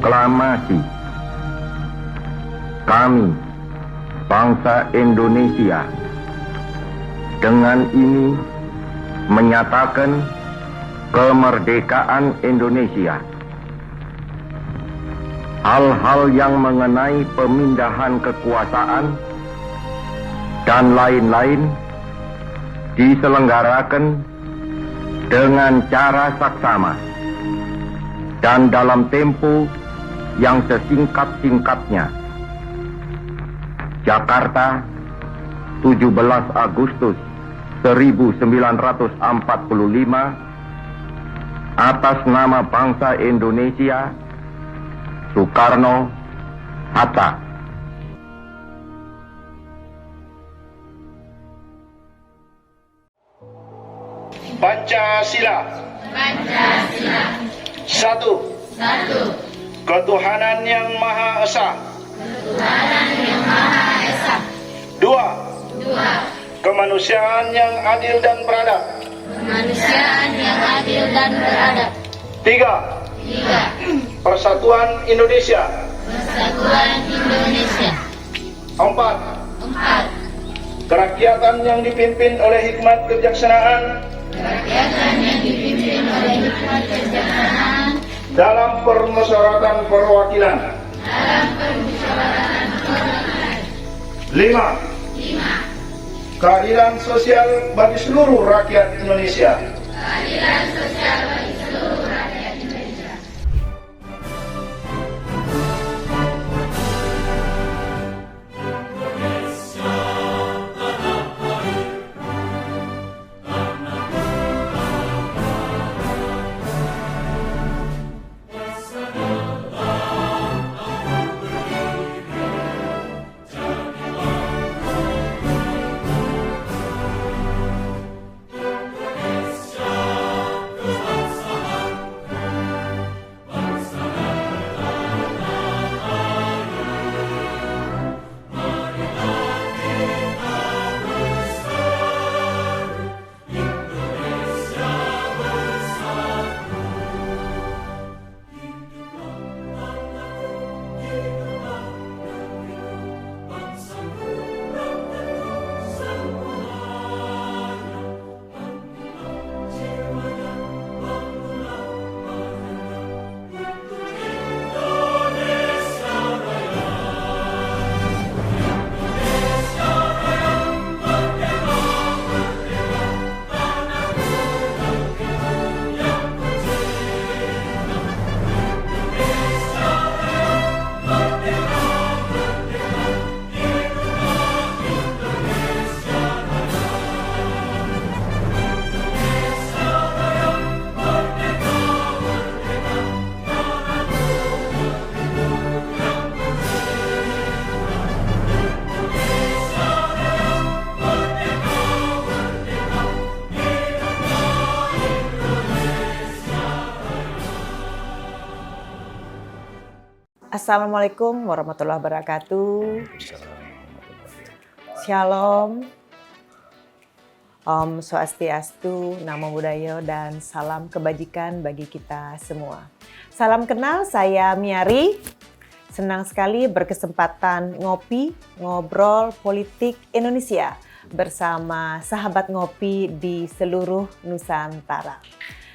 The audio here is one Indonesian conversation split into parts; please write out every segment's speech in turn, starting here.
Proklamasi. Kami, bangsa Indonesia, dengan ini menyatakan kemerdekaan Indonesia. Hal-hal yang mengenai pemindahan kekuasaan dan lain-lain diselenggarakan dengan cara saksama dan dalam tempo yang sesingkat-singkatnya. Jakarta, 17 Agustus 1945, atas nama bangsa Indonesia, Soekarno-Hatta. Pancasila. Satu. Ketuhanan yang Maha Esa. Dua. Kemanusiaan yang adil dan beradab. Tiga. Persatuan Indonesia. Empat. Kerakyatan yang dipimpin oleh hikmat kebijaksanaan dalam permusyawaratan perwakilan. Lima. Keadilan sosial bagi seluruh rakyat Indonesia. Assalamualaikum warahmatullahi wabarakatuh. Shalom, Om Swastiastu, Namo Buddhaya, dan salam kebajikan bagi kita semua. Salam kenal, saya Miari. Senang sekali berkesempatan ngobrol politik Indonesia bersama sahabat ngopi di seluruh Nusantara.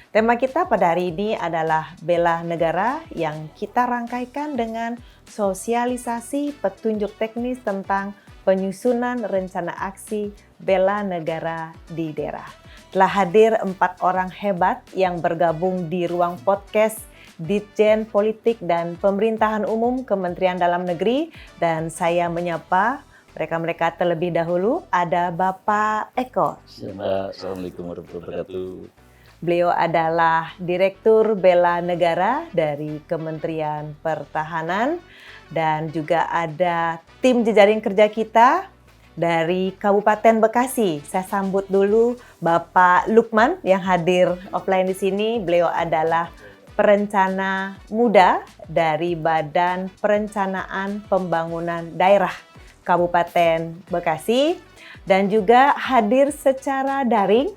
Tema kita pada hari ini adalah Bela Negara yang kita rangkaikan dengan sosialisasi petunjuk teknis tentang penyusunan rencana aksi bela negara di daerah. Telah hadir 4 orang hebat yang bergabung di ruang podcast Ditjen Politik dan Pemerintahan Umum Kementerian Dalam Negeri, dan saya menyapa mereka terlebih dahulu. Ada Bapak Eko. Assalamualaikum warahmatullahi wabarakatuh. Beliau adalah Direktur Bela Negara dari Kementerian Pertahanan, dan juga ada tim jejaring kerja kita dari Kabupaten Bekasi. Saya sambut dulu Bapak Lukman yang hadir offline di sini. Beliau adalah perencana muda dari Badan Perencanaan Pembangunan Daerah Kabupaten Bekasi, dan juga hadir secara daring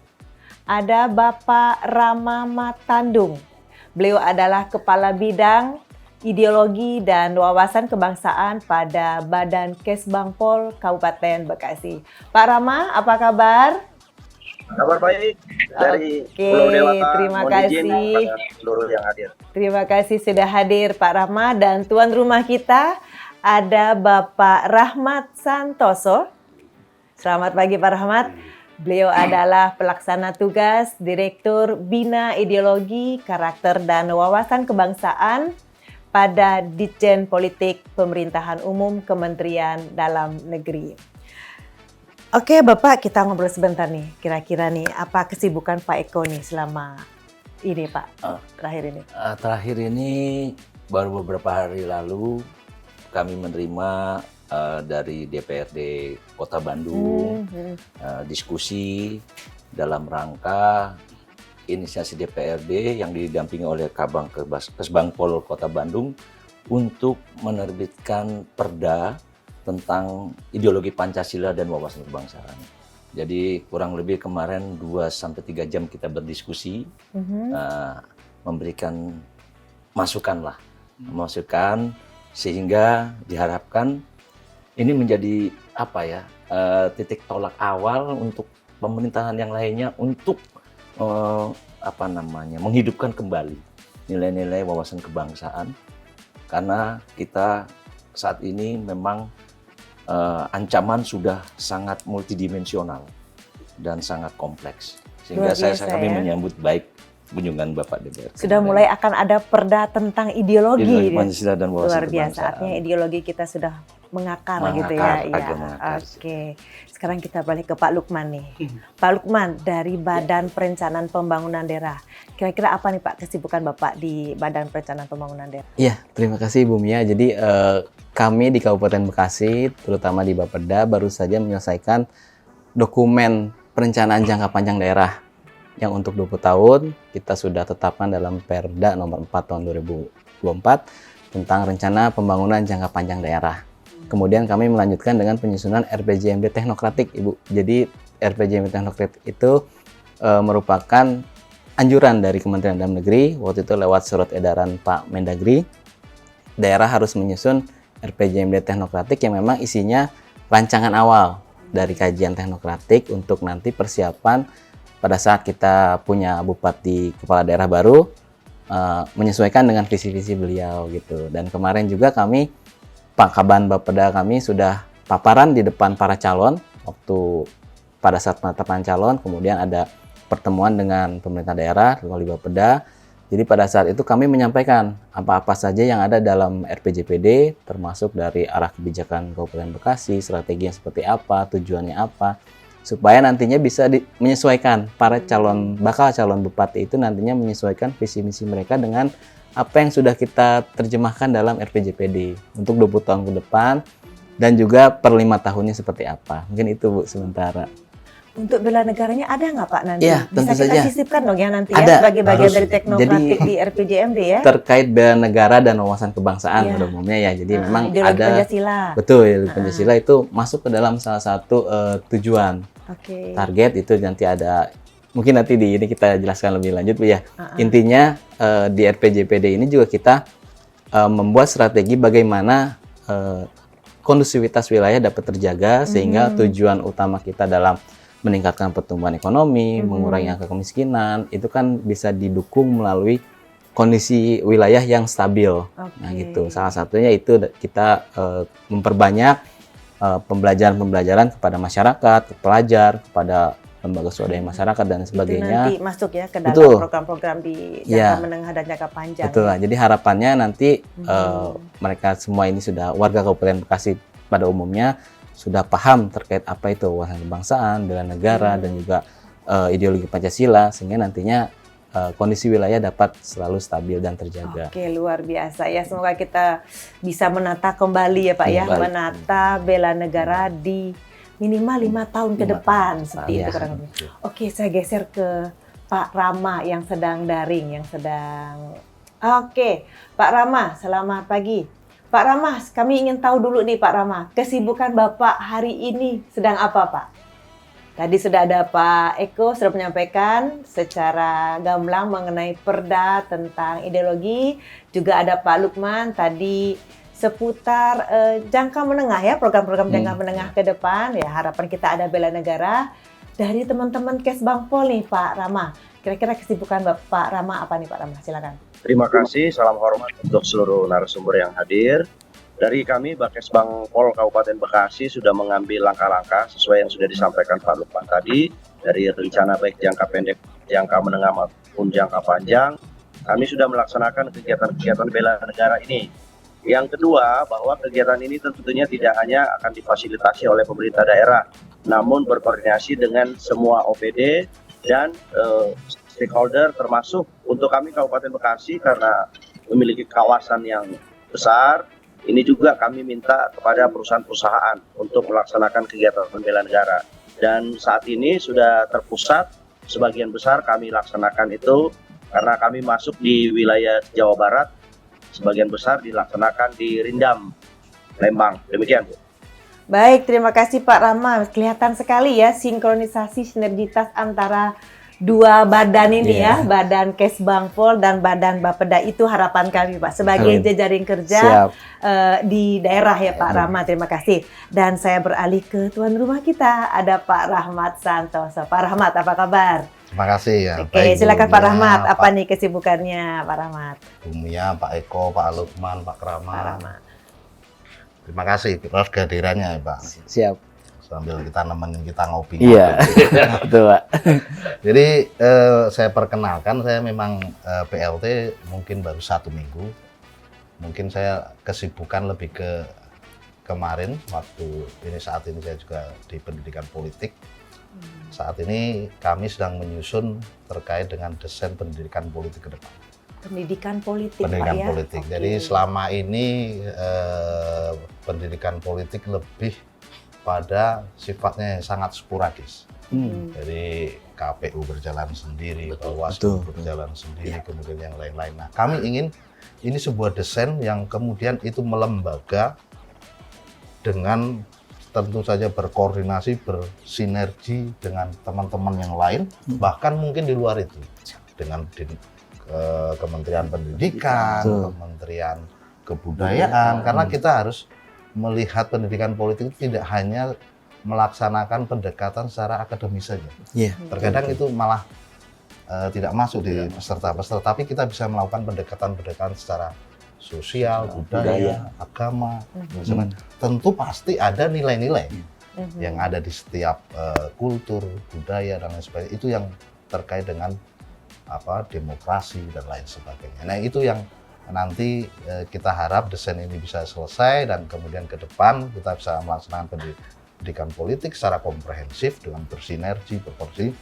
ada Bapak Rama Matandung. Beliau adalah Kepala Bidang Ideologi dan Wawasan Kebangsaan pada Badan Kesbangpol Kabupaten Bekasi. Pak Rama, apa kabar? Kabar baik dari Oke, Pulau Dewata. terima Mohon izin kasih. kepada seluruh yang hadir. Terima kasih sudah hadir Pak Rama, dan tuan rumah kita ada Bapak Rahmat Santoso. Selamat pagi Pak Rahmat. Beliau adalah pelaksana tugas Direktur Bina Ideologi, Karakter dan Wawasan Kebangsaan pada Ditjen Politik Pemerintahan Umum Kementerian Dalam Negeri. Oke Bapak, kita ngobrol sebentar nih. Kira-kira nih apa kesibukan Pak Eko nih selama ini Pak, terakhir ini? Terakhir ini baru beberapa hari lalu kami menerima dari DPRD Kota Bandung diskusi dalam rangka inisiasi DPRD yang didampingi oleh Kabang Kesbangpol Kota Bandung untuk menerbitkan perda tentang ideologi Pancasila dan wawasan kebangsaan. Jadi kurang lebih kemarin 2-3 jam kita berdiskusi, memberikan masukan sehingga diharapkan ini menjadi titik tolak awal untuk pemerintahan yang lainnya untuk menghidupkan kembali nilai-nilai wawasan kebangsaan, karena kita saat ini memang ancaman sudah sangat multidimensional dan sangat kompleks, sehingga kami menyambut baik kunjungan Bapak DPR. Sudah mulai akan ada perda tentang ideologi Pancasila dan wawasan luar biasa. kebangsaan. Artinya ideologi kita sudah mengakar gitu ya. Mengakar. Oke. Sekarang kita balik ke Pak Lukman nih. Pak Lukman dari Badan Perencanaan Pembangunan Daerah. Kira-kira apa nih Pak kesibukan Bapak di Badan Perencanaan Pembangunan Daerah? Iya, terima kasih Bu Mia. Jadi kami di Kabupaten Bekasi, terutama di Bapeda, baru saja menyelesaikan dokumen perencanaan jangka panjang daerah yang untuk 20 tahun kita sudah tetapkan dalam Perda nomor 4 tahun 2024 tentang rencana pembangunan jangka panjang daerah. Kemudian kami melanjutkan dengan penyusunan RPJMD teknokratik, Ibu. Jadi RPJMD teknokratik itu merupakan anjuran dari Kementerian Dalam Negeri waktu itu lewat surat edaran Pak Mendagri. Daerah harus menyusun RPJMD teknokratik yang memang isinya rancangan awal dari kajian teknokratik untuk nanti persiapan pada saat kita punya bupati kepala daerah baru, menyesuaikan dengan visi-visi beliau gitu. Dan kemarin juga kami, Pak Kaban Bapeda kami sudah paparan di depan para calon waktu pada saat penetapan calon, kemudian ada pertemuan dengan pemerintah daerah, wali Bapeda. Jadi pada saat itu kami menyampaikan apa-apa saja yang ada dalam RPJPD, termasuk dari arah kebijakan Kabupaten Bekasi, strateginya seperti apa, tujuannya apa, supaya nantinya bisa menyesuaikan para bakal calon bupati itu nantinya menyesuaikan visi misi mereka dengan apa yang sudah kita terjemahkan dalam RPJPD untuk 20 tahun ke depan dan juga per 5 tahunnya seperti apa. Mungkin itu Bu sementara. Untuk bela negaranya ada nggak Pak nanti? Ya, bisa tentu kita saja. sisipkan dong ya nanti Ada, ya sebagai bagian harus. dari teknokratik Jadi, di RPJMD ya? Terkait bela negara dan wawasan kebangsaan Ya. pada umumnya ya. Jadi memang ideologi ada Pancasila. betul ideologi Pancasila itu masuk ke dalam salah satu tujuan. Oke. Target itu nanti ada, mungkin nanti di ini kita jelaskan lebih lanjut Bu ya. Intinya di RPJPD ini juga kita membuat strategi bagaimana kondusivitas wilayah dapat terjaga sehingga tujuan utama kita dalam meningkatkan pertumbuhan ekonomi, mengurangi angka kemiskinan, itu kan bisa didukung melalui kondisi wilayah yang stabil. Nah gitu, salah satunya itu kita memperbanyak pembelajaran kepada masyarakat, ke pelajar, kepada lembaga swadaya masyarakat dan sebagainya. Itu nanti masuk ya ke dalam Betul. program-program di jangka Ya. menengah dan jangka panjang. Betul lah. Jadi harapannya nanti mereka semua ini sudah warga Kabupaten Bekasi pada umumnya sudah paham terkait apa itu wawasan kebangsaan, bela negara dan juga ideologi Pancasila sehingga nantinya kondisi wilayah dapat selalu stabil dan terjaga. Oke, luar biasa ya. Semoga kita bisa menata kembali ya Pak ya, Kembali. menata bela negara di minimal 5 tahun ke 5 depan tahun, seperti ya. itu kurang lebih. Oke, saya geser ke Pak Rama yang sedang daring, Oke, Pak Rama, selamat pagi. Pak Rama, kami ingin tahu dulu nih Pak Rama, kesibukan Bapak hari ini sedang apa Pak? Tadi sudah ada Pak Eko sudah menyampaikan secara gamblang mengenai perda tentang ideologi. Juga ada Pak Lukman tadi seputar jangka menengah ya, program-program jangka menengah ke depan. Ya, harapan kita ada bela negara. Dari teman-teman Kesbangpol nih Pak Rama. Kira-kira kesibukan Pak Rama apa nih Pak Rama? Silakan. Terima kasih, salam hormat untuk seluruh narasumber yang hadir. Dari kami, Bakesbangpol Kabupaten Bekasi sudah mengambil langkah-langkah sesuai yang sudah disampaikan Pak Lukman tadi, dari rencana baik jangka pendek, jangka menengah maupun jangka panjang. Kami sudah melaksanakan kegiatan-kegiatan bela negara ini. Yang kedua, bahwa kegiatan ini tentunya tidak hanya akan difasilitasi oleh pemerintah daerah, namun berkoordinasi dengan semua OPD dan stakeholder, termasuk untuk kami Kabupaten Bekasi karena memiliki kawasan yang besar. Ini juga kami minta kepada perusahaan-perusahaan untuk melaksanakan kegiatan bela negara. Dan saat ini sudah terpusat, sebagian besar kami laksanakan itu karena kami masuk di wilayah Jawa Barat, sebagian besar dilaksanakan di Rindam, Lembang. Demikian, Bu. Baik, terima kasih Pak Rama. Kelihatan sekali ya sinkronisasi sinergitas antara dua badan ini ya, Badan Kesbangpol dan Badan Bapeda. Itu harapan kami Pak sebagai jejaring kerja di daerah ya Pak Rama. Terima kasih. Dan saya beralih ke tuan rumah kita, ada Pak Rahmat Santoso. Pak Rahmat, apa kabar? Terima kasih ya. Oke, silakan Pak Rahmat. Apa nih kesibukannya Pak Rahmat? Bu Mia, Pak Eko, Pak Lukman, Pak Krama. Pak Rahmat. Terima kasih atas kehadirannya ya Pak. Siap. Sambil kita nemenin kita ngopi. Iya, betul Pak. Jadi saya perkenalkan, saya memang PLT mungkin baru 1 minggu. Mungkin saya kesibukan lebih ke kemarin waktu ini, saat ini saya juga di pendidikan politik. Saat ini kami sedang menyusun terkait dengan desain pendidikan politik ke depan. Pendidikan politik Pendidikan Pak ya? politik. Oke. Jadi selama ini pendidikan politik lebih pada sifatnya yang sangat sporadis. Jadi KPU berjalan sendiri, Bawaslu berjalan sendiri, kemudian yang lain-lain. Nah, kami ingin ini sebuah desain yang kemudian itu melembaga dengan tentu saja berkoordinasi, bersinergi dengan teman-teman yang lain, bahkan mungkin di luar itu, dengan Kementerian Pendidikan, Kementerian Kebudayaan, karena kita harus melihat pendidikan politik itu tidak hanya melaksanakan pendekatan secara akademis saja. Terkadang itu malah tidak masuk di peserta-peserta, tapi kita bisa melakukan pendekatan-pendekatan secara sosial, budaya, agama. Tentu pasti ada nilai-nilai yang ada di setiap kultur, budaya dan lain sebagainya. Itu yang terkait dengan demokrasi dan lain sebagainya. Nah, itu yang nanti kita harap desain ini bisa selesai dan kemudian ke depan kita bisa melaksanakan pendidikan politik secara komprehensif dengan bersinergi, berkoordinasi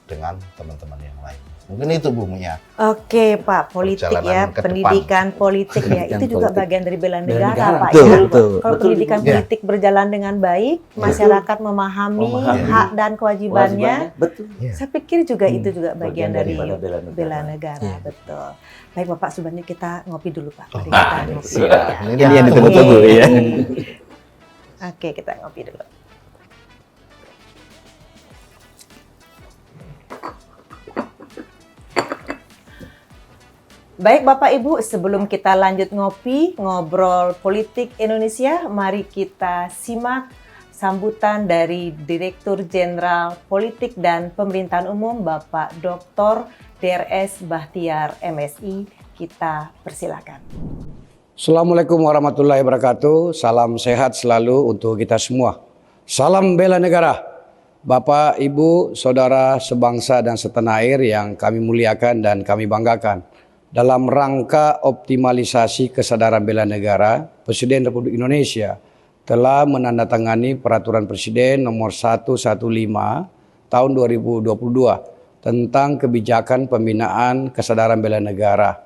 dengan teman-teman yang lain. Mungkin itu Bu Mia. Oke Pak, politik ya, pendidikan politik ya, itu juga bagian dari bela negara Pak. Kalau pendidikan politik berjalan dengan baik, masyarakat memahami hak dan kewajibannya, saya pikir juga itu juga bagian dari bela negara, betul. Baik Bapak, sebenarnya kita ngopi dulu Pak. Mari kita ngopi. Ini yang ditunggu-tunggu ya. Oke, kita ngopi dulu. Baik Bapak Ibu, sebelum kita lanjut ngopi, ngobrol politik Indonesia, mari kita simak sambutan dari Direktur Jenderal Politik dan Pemerintahan Umum Bapak Dr. DRS Bahtiar MSI. Kita persilakan. Assalamualaikum warahmatullahi wabarakatuh. Salam sehat selalu untuk kita semua. Salam bela negara. Bapak, Ibu, Saudara sebangsa dan setanah air yang kami muliakan dan kami banggakan. Dalam rangka optimalisasi kesadaran bela negara, Presiden Republik Indonesia telah menandatangani Peraturan Presiden Nomor 115 Tahun 2022 tentang kebijakan pembinaan kesadaran bela negara.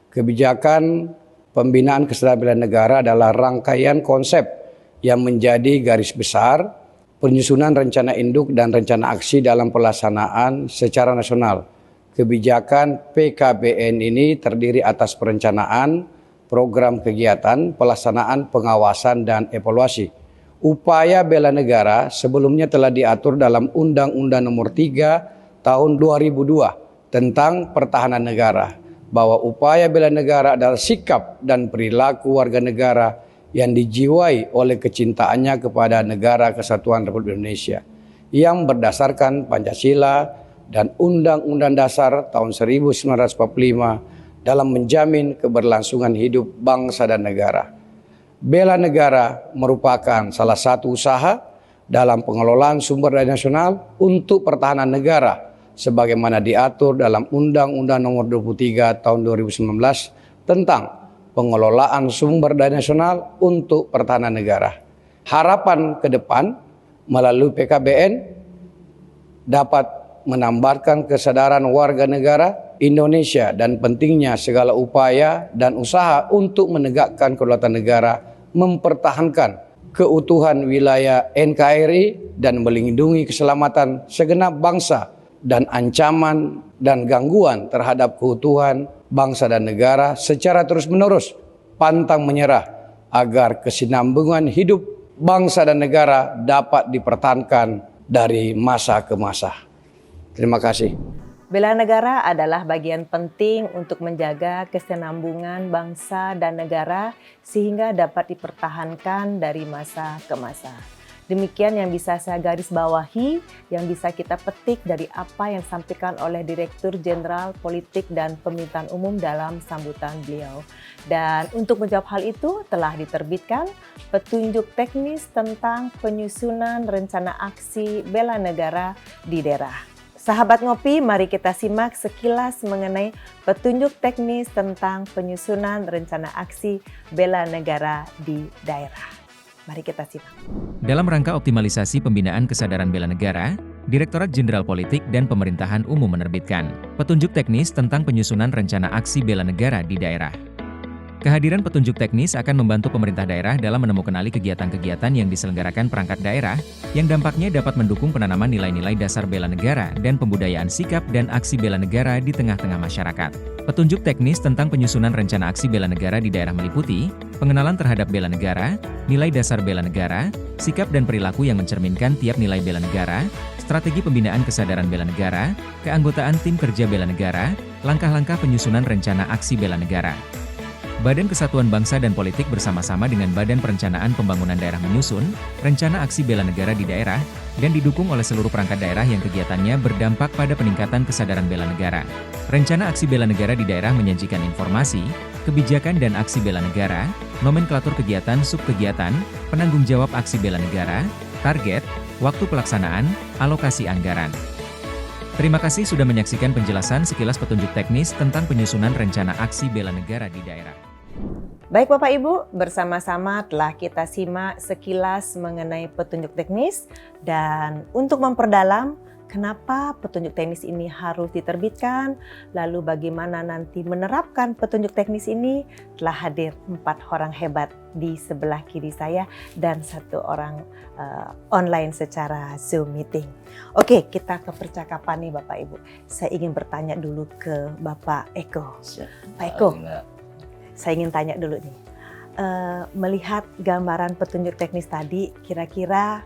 Kebijakan pembinaan kesadaran bela negara adalah rangkaian konsep yang menjadi garis besar penyusunan rencana induk dan rencana aksi dalam pelaksanaan secara nasional. Kebijakan PKBN ini terdiri atas perencanaan, program kegiatan, pelaksanaan, pengawasan, dan evaluasi Upaya bela negara sebelumnya telah diatur dalam Undang-Undang Nomor 3 Tahun 2002 tentang Pertahanan Negara, bahwa upaya bela negara adalah sikap dan perilaku warga negara yang dijiwai oleh kecintaannya kepada Negara Kesatuan Republik Indonesia yang berdasarkan Pancasila dan Undang-Undang Dasar tahun 1945 dalam menjamin keberlangsungan hidup bangsa dan negara. Bela negara merupakan salah satu usaha dalam pengelolaan sumber daya nasional untuk pertahanan negara sebagaimana diatur dalam Undang-Undang Nomor 23 Tahun 2019 tentang pengelolaan sumber daya nasional untuk pertahanan negara. Harapan ke depan melalui PKBN dapat menambahkan kesadaran warga negara Indonesia dan pentingnya segala upaya dan usaha untuk menegakkan kedaulatan negara, mempertahankan keutuhan wilayah NKRI dan melindungi keselamatan segenap bangsa dan ancaman dan gangguan terhadap keutuhan bangsa dan negara secara terus-menerus, pantang menyerah agar kesinambungan hidup bangsa dan negara dapat dipertahankan dari masa ke masa. Terima kasih. Bela negara adalah bagian penting untuk menjaga kesinambungan bangsa dan negara sehingga dapat dipertahankan dari masa ke masa. Demikian yang bisa saya garis bawahi, yang bisa kita petik dari apa yang disampaikan oleh Direktur Jenderal Politik dan Pemerintahan Umum dalam sambutan beliau. Dan untuk menjawab hal itu telah diterbitkan petunjuk teknis tentang penyusunan rencana aksi bela negara di daerah. Sahabat Ngopi, mari kita simak sekilas mengenai petunjuk teknis tentang penyusunan rencana aksi bela negara di daerah. Mari kita simak. Dalam rangka optimalisasi pembinaan kesadaran bela negara, Direktorat Jenderal Politik dan Pemerintahan Umum menerbitkan petunjuk teknis tentang penyusunan rencana aksi bela negara di daerah. Kehadiran petunjuk teknis akan membantu pemerintah daerah dalam menemukan kegiatan-kegiatan yang diselenggarakan perangkat daerah, yang dampaknya dapat mendukung penanaman nilai-nilai dasar bela negara dan pembudayaan sikap dan aksi bela negara di tengah-tengah masyarakat. Petunjuk teknis tentang penyusunan rencana aksi bela negara di daerah meliputi pengenalan terhadap bela negara, nilai dasar bela negara, sikap dan perilaku yang mencerminkan tiap nilai bela negara, strategi pembinaan kesadaran bela negara, keanggotaan tim kerja bela negara, langkah-langkah penyusunan rencana aksi bela negara. Badan Kesatuan Bangsa dan Politik bersama-sama dengan Badan Perencanaan Pembangunan Daerah menyusun rencana aksi bela negara di daerah dan didukung oleh seluruh perangkat daerah yang kegiatannya berdampak pada peningkatan kesadaran bela negara. Rencana aksi bela negara di daerah menyajikan informasi, kebijakan dan aksi bela negara, nomenklatur kegiatan subkegiatan, penanggung jawab aksi bela negara, target, waktu pelaksanaan, alokasi anggaran. Terima kasih sudah menyaksikan penjelasan sekilas petunjuk teknis tentang penyusunan rencana aksi bela negara di daerah. Baik Bapak Ibu, bersama-sama telah kita simak sekilas mengenai petunjuk teknis, dan untuk memperdalam kenapa petunjuk teknis ini harus diterbitkan, lalu bagaimana nanti menerapkan petunjuk teknis ini, telah hadir 4 orang hebat di sebelah kiri saya dan 1 orang online secara Zoom meeting. Oke, kita ke percakapan nih Bapak Ibu. Saya ingin bertanya dulu ke Bapak Eko. Pak Eko, saya ingin tanya dulu nih, melihat gambaran petunjuk teknis tadi, kira-kira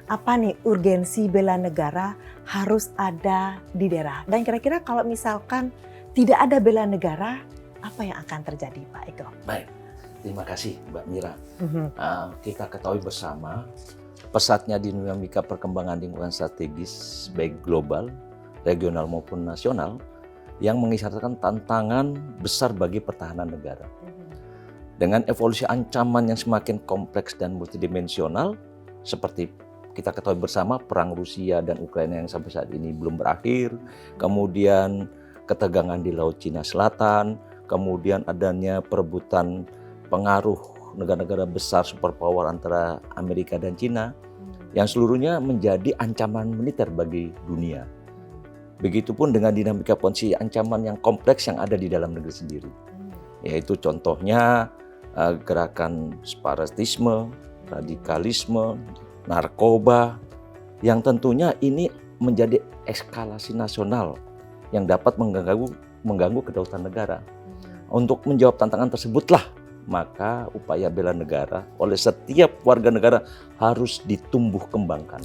apa nih urgensi bela negara harus ada di daerah? Dan kira-kira kalau misalkan tidak ada bela negara, apa yang akan terjadi Pak Eko? Baik, terima kasih Mbak Mira. Kita ketahui bersama pesatnya dinamika perkembangan lingkungan strategis baik global, regional maupun nasional yang mengisyaratkan tantangan besar bagi pertahanan negara. Dengan evolusi ancaman yang semakin kompleks dan multidimensional, seperti kita ketahui bersama perang Rusia dan Ukraina yang sampai saat ini belum berakhir, kemudian ketegangan di Laut Cina Selatan, kemudian adanya perebutan pengaruh negara-negara besar superpower antara Amerika dan Cina, yang seluruhnya menjadi ancaman militer bagi dunia. Begitupun dengan dinamika posisi ancaman yang kompleks yang ada di dalam negeri sendiri, yaitu contohnya gerakan separatisme, radikalisme, narkoba, yang tentunya ini menjadi eskalasi nasional yang dapat mengganggu kedaulatan negara. Untuk menjawab tantangan tersebutlah maka upaya bela negara oleh setiap warga negara harus ditumbuh kembangkan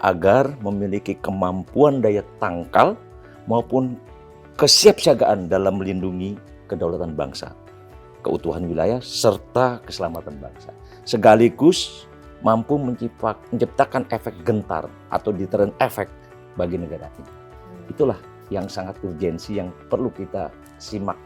agar memiliki kemampuan daya tangkal maupun kesiapsiagaan dalam melindungi kedaulatan bangsa, keutuhan wilayah, serta keselamatan bangsa. Sekaligus mampu menciptakan efek gentar atau deterrent effect bagi negara ini. Itulah yang sangat urgensi yang perlu kita simak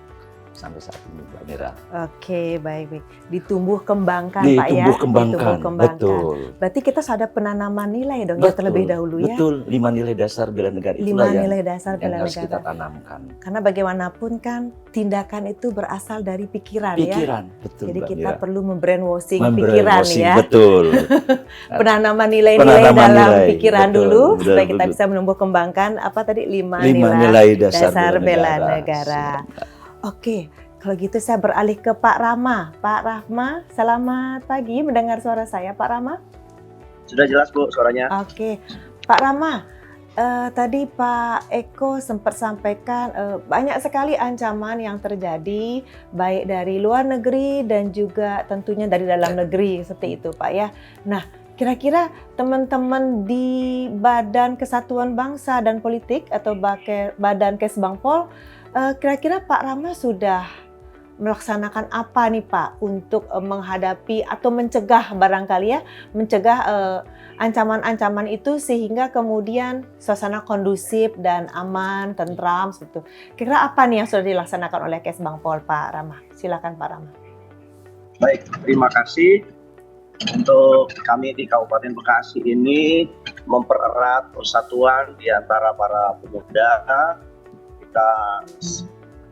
sampai saat ini, Mbak Mira. Oke, baik. Ditumbuh kembangkan, Pak ya. Ditumbuh kembangkan, betul. Berarti kita sudah penanaman nilai dong ya terlebih dahulu ya. Betul, 5 nilai dasar bela negara 5 itulah nilai dasar yang bela harus negara. kita tanamkan. Karena bagaimanapun kan tindakan itu berasal dari pikiran, Pikiran, ya. betul. Jadi Mbak kita Mira. perlu membrainwashing pikiran ya. Betul. Penanaman nilai-nilai Penanaman dalam nilai, pikiran betul, dulu betul, supaya kita betul. bisa menumbuh kembangkan apa tadi 5 nilai dasar bela negara. Oke, kalau gitu saya beralih ke Pak Rama. Pak Rahma, selamat pagi mendengar suara saya, Pak Rama. Sudah jelas Bu suaranya. Oke, Pak Rama, tadi Pak Eko sempat sampaikan banyak sekali ancaman yang terjadi baik dari luar negeri dan juga tentunya dari dalam negeri seperti itu Pak ya. Nah, kira-kira teman-teman di Badan Kesatuan Bangsa dan Politik atau Badan Kesbangpol, kira-kira Pak Rama sudah melaksanakan apa nih Pak untuk menghadapi atau mencegah barangkali ya, mencegah ancaman-ancaman itu sehingga kemudian suasana kondusif dan aman, tentram gitu. Kira-kira apa nih yang sudah dilaksanakan oleh Kesbangpol Pak Rama? Silakan Pak Rama. Baik, terima kasih. Untuk kami di Kabupaten Bekasi ini mempererat persatuan di antara para pemuda. Kita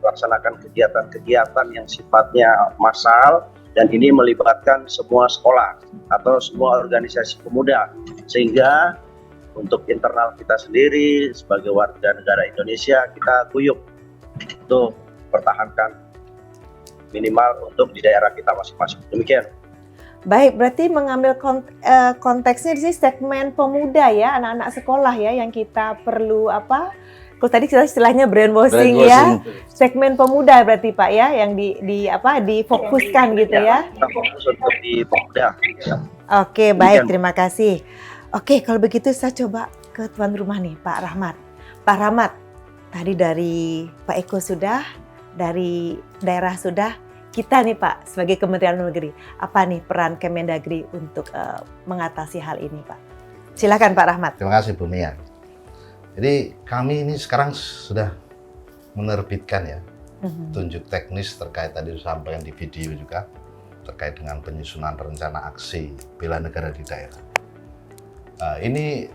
melaksanakan kegiatan-kegiatan yang sifatnya massal dan ini melibatkan semua sekolah atau semua organisasi pemuda, sehingga untuk internal kita sendiri sebagai warga negara Indonesia kita guyup untuk pertahankan minimal untuk di daerah kita masing-masing. Demikian. Baik, berarti mengambil konteksnya di sini segmen pemuda ya, anak-anak sekolah ya yang kita perlu apa? Kalau tadi kita istilahnya brainwashing ya, segmen pemuda berarti Pak ya, yang difokuskan gitu ya. Kita fokus untuk di pemuda. Oke, baik, terima kasih. Oke, kalau begitu saya coba ke tuan rumah nih, Pak Rahmat. Pak Rahmat, tadi dari Pak Eko sudah, dari daerah sudah, kita nih Pak sebagai Kementerian Luar Negeri, apa nih peran Kemendagri untuk mengatasi hal ini Pak? Silakan Pak Rahmat. Terima kasih Bu Mia. Jadi kami ini sekarang sudah menerbitkan ya tunjuk teknis terkait tadi disampaikan di video juga terkait dengan penyusunan rencana aksi bela negara di daerah. Ini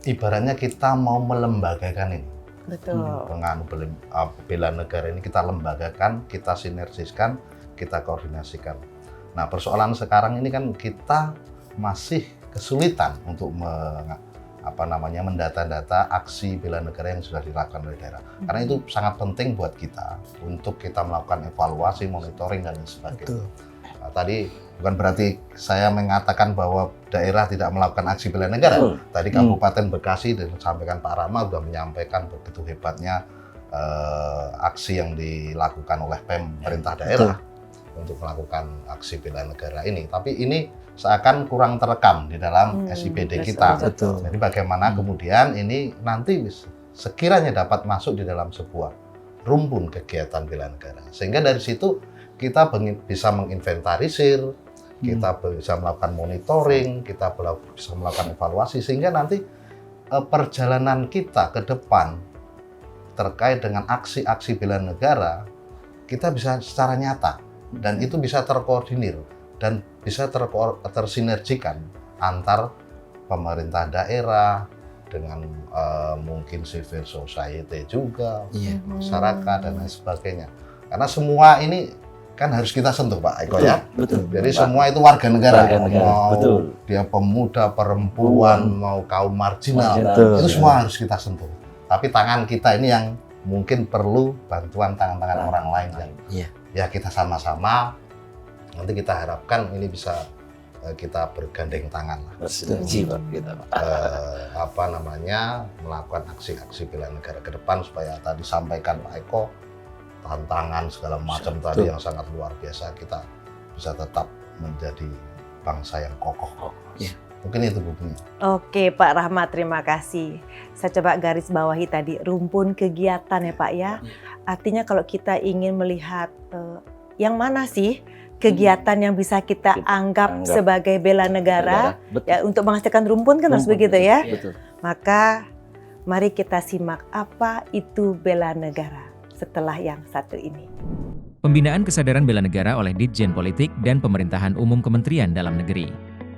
ibaratnya kita mau melembagakan ini. Betul. Bela negara ini kita lembagakan, kita sinergiskan, kita koordinasikan. Nah persoalan sekarang ini kan kita masih kesulitan untuk mendata-data aksi bela negara yang sudah dilakukan oleh daerah. Karena itu sangat penting buat kita untuk kita melakukan evaluasi, monitoring dan lain sebagainya. Nah, tadi bukan berarti saya mengatakan bahwa daerah tidak melakukan aksi bela negara. Tadi Kabupaten Bekasi dan disampaikan Pak Rama sudah menyampaikan begitu hebatnya aksi yang dilakukan oleh pemerintah daerah untuk melakukan aksi bela negara ini. Tapi ini seakan kurang terekam di dalam SIPD kita. Jadi bagaimana kemudian ini nanti sekiranya dapat masuk di dalam sebuah rumpun kegiatan bela negara. Sehingga dari situ kita bisa menginventarisir, kita bisa melakukan monitoring, kita bisa melakukan evaluasi sehingga nanti perjalanan kita ke depan terkait dengan aksi-aksi bela negara kita bisa secara nyata dan itu bisa terkoordinir dan bisa tersinergikan antar pemerintah daerah dengan mungkin civil society juga, masyarakat dan lain sebagainya. Karena semua ini kan harus kita sentuh Pak Eko ya. Betul. Jadi semua itu warga negara. Mau betul. dia pemuda, perempuan, mau kaum marginal, itu semua harus kita sentuh. Tapi tangan kita ini yang mungkin perlu bantuan tangan-tangan orang lain. Ya kita sama-sama nanti kita harapkan ini bisa kita bergandeng tangan lah. Bersinergi Pak kita. Melakukan aksi-aksi bela negara ke depan supaya tadi sampaikan Pak Eko tantangan segala macam tadi yang sangat luar biasa kita bisa tetap menjadi bangsa yang kokoh. Iya. Mungkin itu Bu Mia. Oke Pak Rahmat, terima kasih. Saya coba garis bawahi tadi, rumpun kegiatan ya Pak ya. Artinya kalau kita ingin melihat yang mana sih kegiatan yang bisa kita anggap sebagai bela negara, Betul. ya untuk menghasilkan rumpun kan harus begitu ya. Betul. Maka mari kita simak apa itu bela negara setelah yang satu ini. Pembinaan kesadaran bela negara oleh Ditjen Politik dan Pemerintahan Umum Kementerian Dalam Negeri.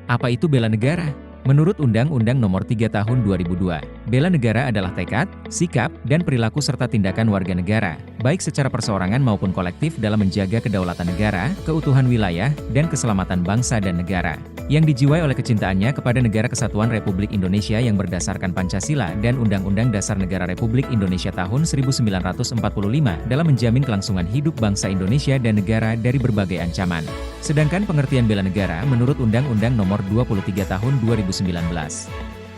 Apa itu bela negara? Menurut Undang-Undang Nomor 3 Tahun 2002, bela negara adalah tekad, sikap, dan perilaku serta tindakan warga negara, baik secara perseorangan maupun kolektif dalam menjaga kedaulatan negara, keutuhan wilayah, dan keselamatan bangsa dan negara, yang dijiwai oleh kecintaannya kepada Negara Kesatuan Republik Indonesia yang berdasarkan Pancasila dan Undang-Undang Dasar Negara Republik Indonesia tahun 1945 dalam menjamin kelangsungan hidup bangsa Indonesia dan negara dari berbagai ancaman. Sedangkan pengertian bela negara menurut Undang-Undang Nomor 23 Tahun 2019.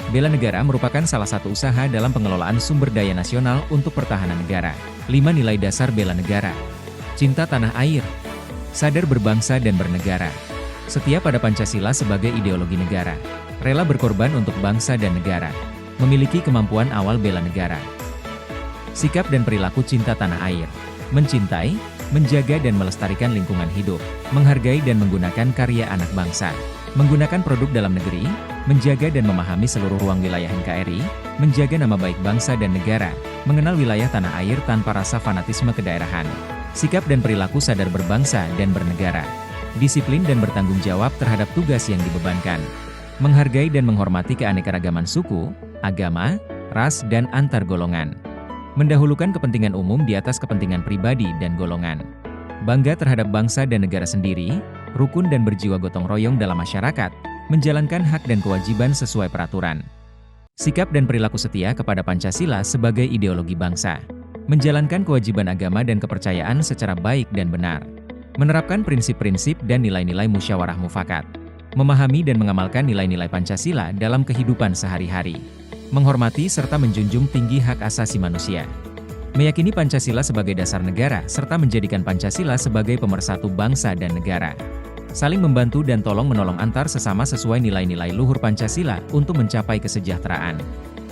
Bela negara merupakan salah satu usaha dalam pengelolaan sumber daya nasional untuk pertahanan negara. 5 nilai dasar bela negara. Cinta tanah air. Sadar berbangsa dan bernegara. Setia pada Pancasila sebagai ideologi negara. Rela berkorban untuk bangsa dan negara. Memiliki kemampuan awal bela negara. Sikap dan perilaku cinta tanah air. Mencintai, menjaga dan melestarikan lingkungan hidup. Menghargai dan menggunakan karya anak bangsa. Menggunakan produk dalam negeri, menjaga dan memahami seluruh ruang wilayah NKRI, menjaga nama baik bangsa dan negara, mengenal wilayah tanah air tanpa rasa fanatisme kedaerahan. Sikap dan perilaku sadar berbangsa dan bernegara. Disiplin dan bertanggung jawab terhadap tugas yang dibebankan. Menghargai dan menghormati keanekaragaman suku, agama, ras dan antar golongan. Mendahulukan kepentingan umum di atas kepentingan pribadi dan golongan. Bangga terhadap bangsa dan negara sendiri, rukun dan berjiwa gotong royong dalam masyarakat, menjalankan hak dan kewajiban sesuai peraturan. Sikap dan perilaku setia kepada Pancasila sebagai ideologi bangsa. Menjalankan kewajiban agama dan kepercayaan secara baik dan benar. Menerapkan prinsip-prinsip dan nilai-nilai musyawarah mufakat. Memahami dan mengamalkan nilai-nilai Pancasila dalam kehidupan sehari-hari. Menghormati serta menjunjung tinggi hak asasi manusia. Meyakini Pancasila sebagai dasar negara serta menjadikan Pancasila sebagai pemersatu bangsa dan negara. Saling membantu dan tolong-menolong antar sesama sesuai nilai-nilai luhur Pancasila untuk mencapai kesejahteraan.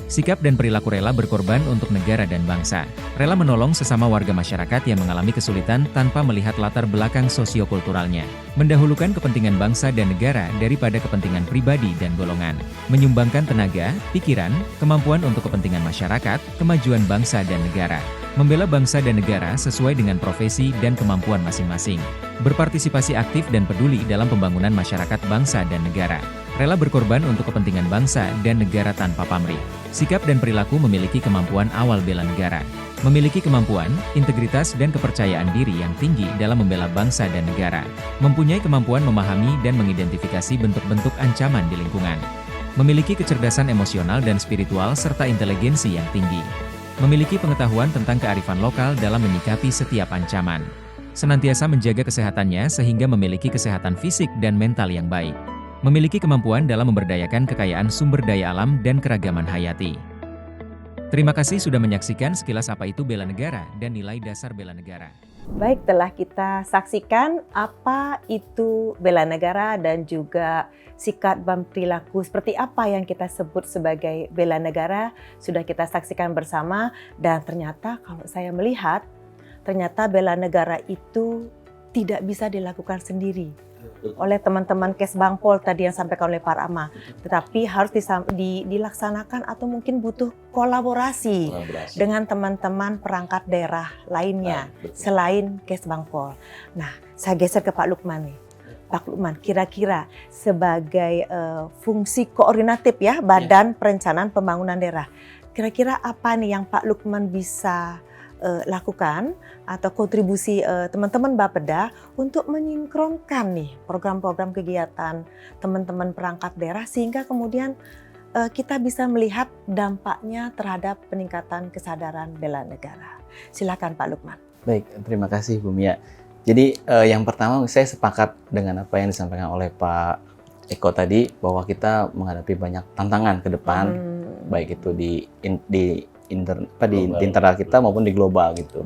Sikap dan perilaku rela berkorban untuk negara dan bangsa. Rela menolong sesama warga masyarakat yang mengalami kesulitan tanpa melihat latar belakang sosiokulturalnya. Mendahulukan kepentingan bangsa dan negara daripada kepentingan pribadi dan golongan. Menyumbangkan tenaga, pikiran, kemampuan untuk kepentingan masyarakat, kemajuan bangsa dan negara. Membela bangsa dan negara sesuai dengan profesi dan kemampuan masing-masing. Berpartisipasi aktif dan peduli dalam pembangunan masyarakat bangsa dan negara. Rela berkorban untuk kepentingan bangsa dan negara tanpa pamrih. Sikap dan perilaku memiliki kemampuan awal bela negara. Memiliki kemampuan, integritas dan kepercayaan diri yang tinggi dalam membela bangsa dan negara. Mempunyai kemampuan memahami dan mengidentifikasi bentuk-bentuk ancaman di lingkungan. Memiliki kecerdasan emosional dan spiritual serta inteligensi yang tinggi. Memiliki pengetahuan tentang kearifan lokal dalam menyikapi setiap ancaman. Senantiasa menjaga kesehatannya sehingga memiliki kesehatan fisik dan mental yang baik. Memiliki kemampuan dalam memberdayakan kekayaan sumber daya alam dan keragaman hayati. Terima kasih sudah menyaksikan sekilas apa itu bela negara dan nilai dasar bela negara. Baik, telah kita saksikan apa itu bela negara dan juga sikap dan perilaku seperti apa yang kita sebut sebagai bela negara sudah kita saksikan bersama, dan ternyata kalau saya melihat ternyata bela negara itu tidak bisa dilakukan sendiri oleh teman-teman Kesbangpol tadi yang sampaikan oleh Pak Rama, tetapi harus dilaksanakan atau mungkin butuh kolaborasi dengan teman-teman perangkat daerah lainnya selain Kesbangpol. Nah, saya geser ke Pak Lukman nih. Pak Lukman, kira-kira sebagai fungsi koordinatif ya Badan Perencanaan Pembangunan Daerah, kira-kira apa nih yang Pak Lukman bisa lakukan atau kontribusi teman-teman Bapeda untuk menyinkronkan nih program-program kegiatan teman-teman perangkat daerah sehingga kemudian kita bisa melihat dampaknya terhadap peningkatan kesadaran bela negara. Silakan Pak Lukman. Baik, terima kasih Bu Mia. Jadi yang pertama saya sepakat dengan apa yang disampaikan oleh Pak Eko tadi bahwa kita menghadapi banyak tantangan ke depan, baik itu di internal kita maupun di global gitu.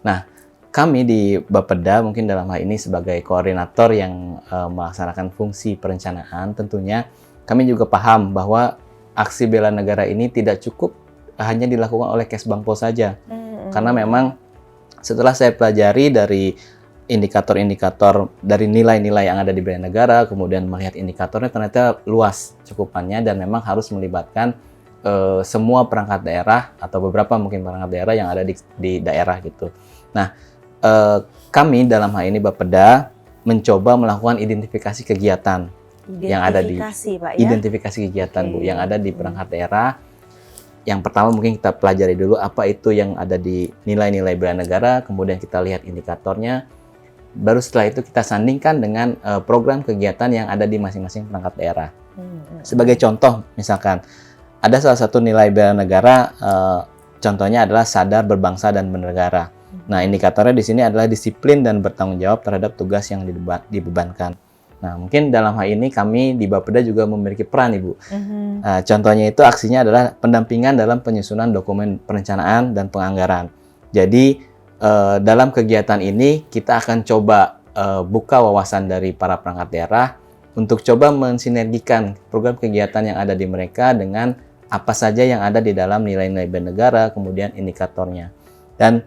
Nah, kami di Bapeda mungkin dalam hal ini sebagai koordinator yang melaksanakan fungsi perencanaan, tentunya kami juga paham bahwa aksi bela negara ini tidak cukup hanya dilakukan oleh Kesbangpol saja. Karena memang setelah saya pelajari dari indikator-indikator dari nilai-nilai yang ada di bela negara, kemudian melihat indikatornya ternyata luas cakupannya dan memang harus melibatkan semua perangkat daerah atau beberapa mungkin perangkat daerah yang ada di daerah gitu. Nah, kami dalam hal ini Bapeda mencoba melakukan identifikasi kegiatan yang ada di Pak, ya? Identifikasi kegiatan Bu yang ada di perangkat daerah. Yang pertama mungkin kita pelajari dulu apa itu yang ada di nilai-nilai bela negara, kemudian kita lihat indikatornya. Baru setelah itu kita sandingkan dengan program kegiatan yang ada di masing-masing perangkat daerah. Sebagai contoh, misalkan ada salah satu nilai bela negara, contohnya adalah sadar berbangsa dan bernegara. Nah, indikatornya di sini adalah disiplin dan bertanggung jawab terhadap tugas yang dibebankan. Nah, mungkin dalam hal ini kami di Bapeda juga memiliki peran, Ibu. Contohnya itu aksinya adalah pendampingan dalam penyusunan dokumen perencanaan dan penganggaran. Jadi, dalam kegiatan ini kita akan coba buka wawasan dari para perangkat daerah untuk coba mensinergikan program kegiatan yang ada di mereka dengan apa saja yang ada di dalam nilai-nilai bela negara, kemudian indikatornya. Dan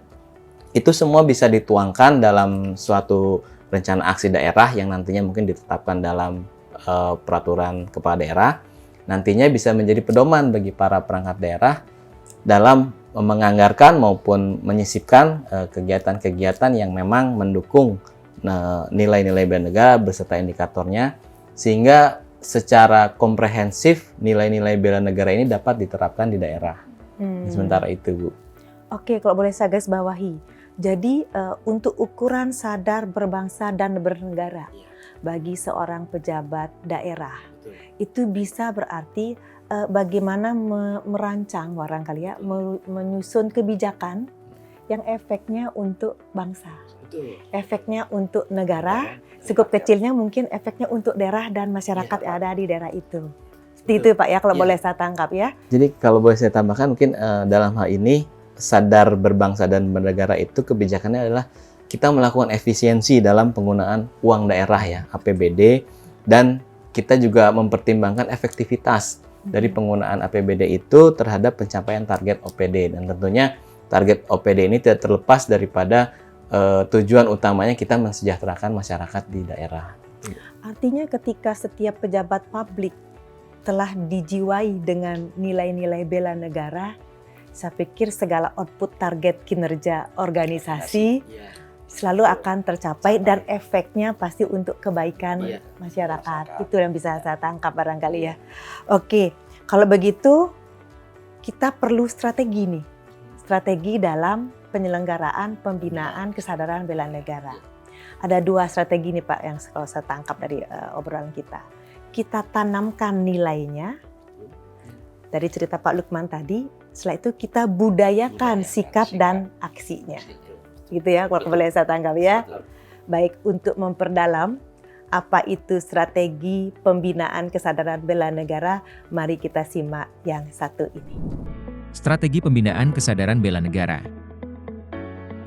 itu semua bisa dituangkan dalam suatu rencana aksi daerah yang nantinya mungkin ditetapkan dalam peraturan kepala daerah. Nantinya bisa menjadi pedoman bagi para perangkat daerah dalam menganggarkan maupun menyisipkan kegiatan-kegiatan yang memang mendukung nilai-nilai bela negara beserta indikatornya, sehingga secara komprehensif nilai-nilai bela negara ini dapat diterapkan di daerah. Sementara itu, Bu. Oke, kalau boleh saya garis bawahi. Jadi untuk ukuran sadar berbangsa dan bernegara bagi seorang pejabat daerah itu bisa berarti bagaimana merancang barangkali ya, menyusun kebijakan yang efeknya untuk bangsa, efeknya untuk negara, cukup kecilnya mungkin efeknya untuk daerah dan masyarakat yang ada di daerah itu. Seperti itu Pak ya, kalau boleh saya tangkap ya. Jadi kalau boleh saya tambahkan mungkin dalam hal ini sadar berbangsa dan bernegara itu kebijakannya adalah kita melakukan efisiensi dalam penggunaan uang daerah ya, APBD, dan kita juga mempertimbangkan efektivitas dari penggunaan APBD itu terhadap pencapaian target OPD, dan tentunya target OPD ini tidak terlepas daripada tujuan utamanya kita mensejahterakan masyarakat di daerah. Artinya ketika setiap pejabat publik telah dijiwai dengan nilai-nilai bela negara, saya pikir segala output target kinerja organisasi selalu akan tercapai dan efeknya pasti untuk kebaikan masyarakat. Itu yang bisa saya tangkap barangkali ya. Oke, kalau begitu kita perlu strategi nih. Strategi dalam penyelenggaraan pembinaan kesadaran bela negara. Ada 2 strategi nih Pak yang kalau saya tangkap dari obrolan kita. Kita tanamkan nilainya dari cerita Pak Lukman tadi. Setelah itu kita budayakan sikap dan aksinya. Gitu ya, kalau boleh saya tangkap ya. Baik, untuk memperdalam apa itu strategi pembinaan kesadaran bela negara, mari kita simak yang satu ini. Strategi pembinaan kesadaran bela negara.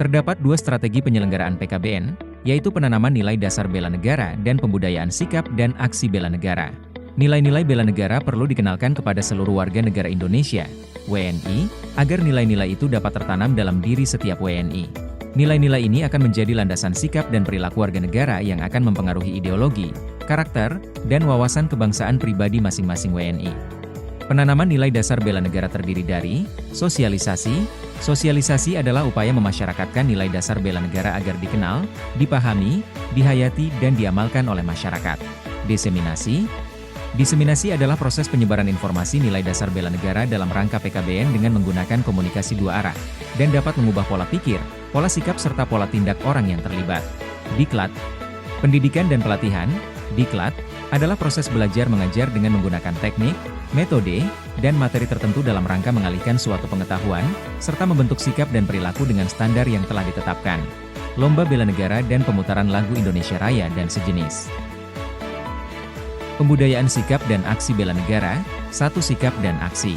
Terdapat 2 strategi penyelenggaraan PKBN, yaitu penanaman nilai dasar bela negara dan pembudayaan sikap dan aksi bela negara. Nilai-nilai bela negara perlu dikenalkan kepada seluruh warga negara Indonesia, WNI, agar nilai-nilai itu dapat tertanam dalam diri setiap WNI. Nilai-nilai ini akan menjadi landasan sikap dan perilaku warga negara yang akan mempengaruhi ideologi, karakter, dan wawasan kebangsaan pribadi masing-masing WNI. Penanaman nilai dasar bela negara terdiri dari sosialisasi. Sosialisasi adalah upaya memasyarakatkan nilai dasar bela negara agar dikenal, dipahami, dihayati, dan diamalkan oleh masyarakat. Diseminasi. Diseminasi adalah proses penyebaran informasi nilai dasar bela negara dalam rangka PKBN dengan menggunakan komunikasi 2 arah, dan dapat mengubah pola pikir, pola sikap serta pola tindak orang yang terlibat. Diklat. Pendidikan dan pelatihan. Diklat adalah proses belajar mengajar dengan menggunakan teknik, metode, dan materi tertentu dalam rangka mengalihkan suatu pengetahuan, serta membentuk sikap dan perilaku dengan standar yang telah ditetapkan. Lomba bela negara dan pemutaran lagu Indonesia Raya dan sejenis. Pembudayaan sikap dan aksi bela negara, 1 sikap dan aksi.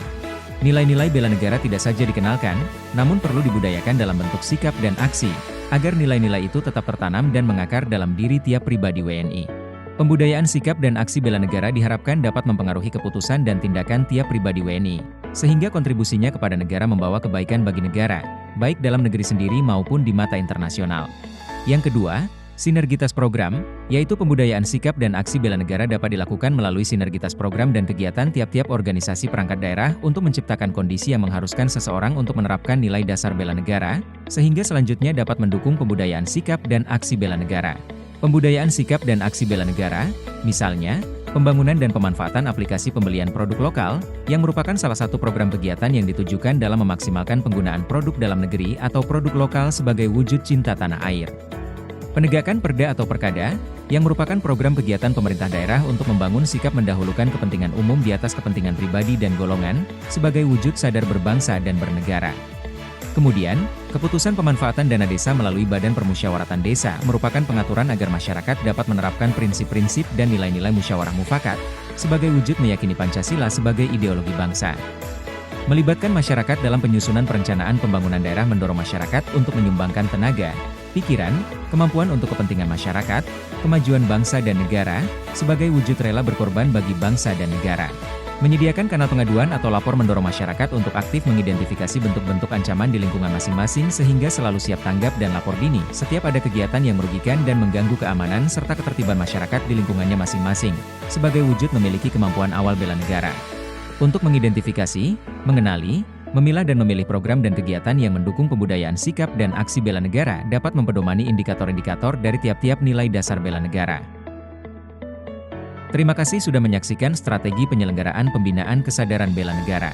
Nilai-nilai bela negara tidak saja dikenalkan, namun perlu dibudayakan dalam bentuk sikap dan aksi. agar nilai-nilai itu tetap tertanam dan mengakar dalam diri tiap pribadi WNI. Pembudayaan sikap dan aksi bela negara diharapkan dapat mempengaruhi keputusan dan tindakan tiap pribadi WNI, sehingga kontribusinya kepada negara membawa kebaikan bagi negara, baik dalam negeri sendiri maupun di mata internasional. Yang kedua, sinergitas program, yaitu pembudayaan sikap dan aksi bela negara dapat dilakukan melalui sinergitas program dan kegiatan tiap-tiap organisasi perangkat daerah untuk menciptakan kondisi yang mengharuskan seseorang untuk menerapkan nilai dasar bela negara, sehingga selanjutnya dapat mendukung pembudayaan sikap dan aksi bela negara. Pembudayaan sikap dan aksi bela negara, misalnya, pembangunan dan pemanfaatan aplikasi pembelian produk lokal, yang merupakan salah satu program kegiatan yang ditujukan dalam memaksimalkan penggunaan produk dalam negeri atau produk lokal sebagai wujud cinta tanah air. Penegakan Perda atau Perkada, yang merupakan program kegiatan pemerintah daerah untuk membangun sikap mendahulukan kepentingan umum di atas kepentingan pribadi dan golongan, sebagai wujud sadar berbangsa dan bernegara. Kemudian, keputusan pemanfaatan dana desa melalui Badan Permusyawaratan Desa merupakan pengaturan agar masyarakat dapat menerapkan prinsip-prinsip dan nilai-nilai musyawarah mufakat, sebagai wujud meyakini Pancasila sebagai ideologi bangsa. Melibatkan masyarakat dalam penyusunan perencanaan pembangunan daerah mendorong masyarakat untuk menyumbangkan tenaga, pikiran, kemampuan untuk kepentingan masyarakat, kemajuan bangsa dan negara, sebagai wujud rela berkorban bagi bangsa dan negara. Menyediakan kanal pengaduan atau lapor mendorong masyarakat untuk aktif mengidentifikasi bentuk-bentuk ancaman di lingkungan masing-masing sehingga selalu siap tanggap dan lapor dini setiap ada kegiatan yang merugikan dan mengganggu keamanan serta ketertiban masyarakat di lingkungannya masing-masing, sebagai wujud memiliki kemampuan awal bela negara. Untuk mengidentifikasi, mengenali, memilah dan memilih program dan kegiatan yang mendukung pembudayaan sikap dan aksi bela negara dapat mempedomani indikator-indikator dari tiap-tiap nilai dasar bela negara. Terima kasih sudah menyaksikan strategi penyelenggaraan pembinaan kesadaran bela negara.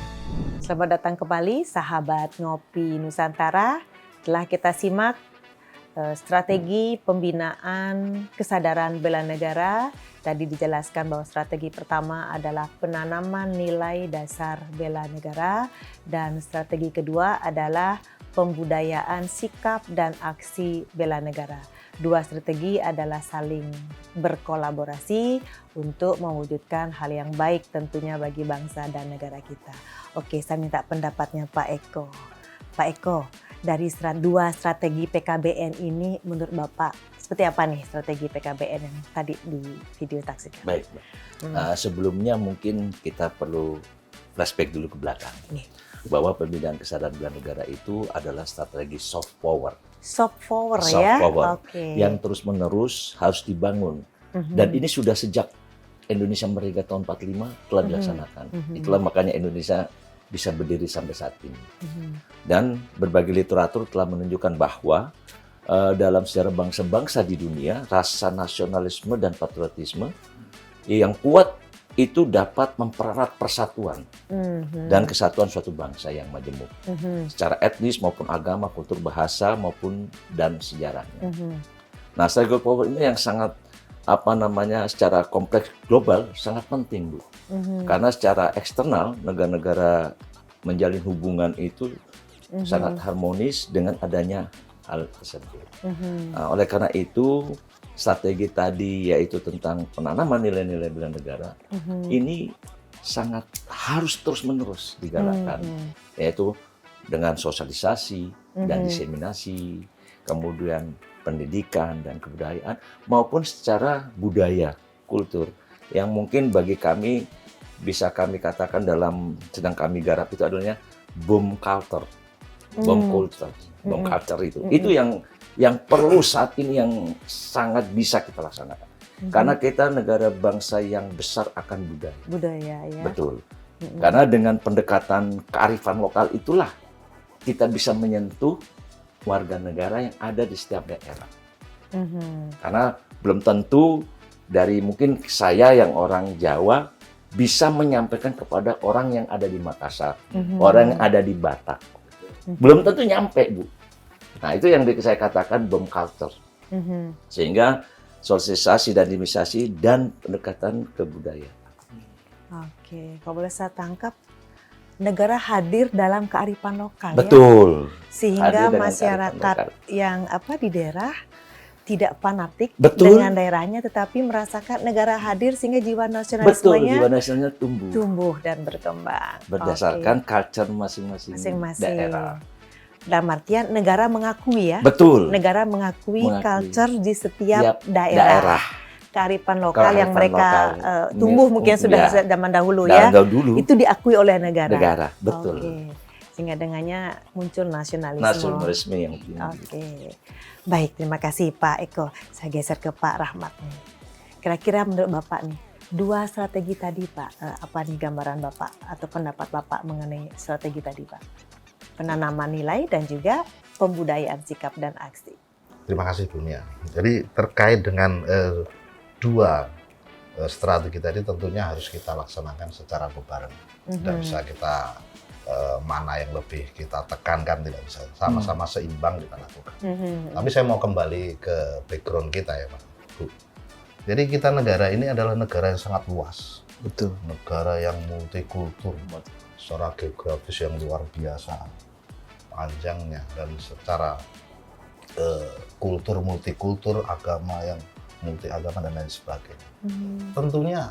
Selamat datang kembali sahabat Ngopi Nusantara. Telah kita simak strategi pembinaan kesadaran bela negara. Tadi dijelaskan bahwa strategi pertama adalah penanaman nilai dasar bela negara dan strategi kedua adalah pembudayaan sikap dan aksi bela negara. Dua strategi adalah saling berkolaborasi untuk mewujudkan hal yang baik tentunya bagi bangsa dan negara kita. Oke, saya minta pendapatnya Pak Eko. Pak Eko, dari dua strategi PKBN ini menurut Bapak seperti apa nih strategi PKBN yang tadi di video saksikan? Baik. Sebelumnya mungkin kita perlu flashback dulu ke belakang. Bahwa pembinaan kesadaran bela negara itu adalah strategi soft power. Soft power Soft ya? power, Oke. yang terus-menerus harus dibangun. Dan ini sudah sejak Indonesia Merdeka tahun 45 telah dilaksanakan. Itulah makanya Indonesia bisa berdiri sampai saat ini. Dan berbagai literatur telah menunjukkan bahwa dalam sejarah bangsa-bangsa di dunia, rasa nasionalisme dan patriotisme yang kuat itu dapat mempererat persatuan dan kesatuan suatu bangsa yang majemuk secara etnis maupun agama, kultur, bahasa maupun dan sejarahnya. Nah, strategi power ini yang sangat secara kompleks global sangat penting, Bu. Karena secara eksternal negara-negara menjalin hubungan itu sangat harmonis dengan adanya hal tersebut. Nah, oleh karena itu strategi tadi yaitu tentang penanaman nilai-nilai bela negara ini sangat harus terus-menerus digalakkan, yaitu dengan sosialisasi dan diseminasi, kemudian pendidikan dan kebudayaan maupun secara budaya, kultur yang mungkin bagi kami bisa kami katakan dalam sedang kami garap itu adalah bom culture, bom culture, bom culture itu yang perlu saat ini yang sangat bisa kita laksanakan. Karena kita negara bangsa yang besar akan budaya. Budaya ya. Betul. Karena dengan pendekatan kearifan lokal itulah kita bisa menyentuh warga negara yang ada di setiap daerah. Karena belum tentu dari mungkin saya yang orang Jawa bisa menyampaikan kepada orang yang ada di Makassar, orang yang ada di Batak. Belum tentu nyampe, Bu. Nah, itu yang saya katakan bom culture. Sehingga sosialisasi dan dinamisasi dan pendekatan kebudayaan. Oke, kalau boleh saya tangkap, negara hadir dalam kearifan lokal. Betul. Ya? Sehingga Hadir dengan masyarakat yang di daerah tidak fanatik Betul. dengan daerahnya, tetapi merasakan negara hadir sehingga jiwa nasionalismenya jiwa nasionalnya tumbuh dan berkembang. berdasarkan culture masing-masing daerah. dalam artian negara mengakui ya. Betul. Negara mengakui culture di setiap Tiap daerah. Kearifan lokal yang Kearifan mereka lokal. tumbuh mungkin sudah Ya. zaman dahulu ya. Dulu Itu diakui oleh negara. negara, betul. Oke. Sehingga dengannya muncul nasionalisme. Nasionalisme yang Oke. Baik, terima kasih Pak Eko. Saya geser ke Pak Rahmat nih. Kira-kira menurut Bapak nih, 2 strategi tadi Pak, apa nih gambaran Bapak atau pendapat Bapak mengenai strategi tadi Pak? Penanaman nilai dan juga pembudayaan sikap dan aksi. Terima kasih Bu Nia. Jadi terkait dengan 2 strategi tadi tentunya harus kita laksanakan secara berbareng. Tidak bisa kita mana yang lebih kita tekankan, tidak bisa. Sama-sama seimbang kita lakukan. Tapi saya mau kembali ke background kita ya Pak, Bu. Jadi kita negara ini adalah negara yang sangat luas. Betul. Negara yang multikultur, secara geografis yang luar biasa panjangnya, dan secara kultur multikultur, agama yang multi agama dan lain sebagainya. Tentunya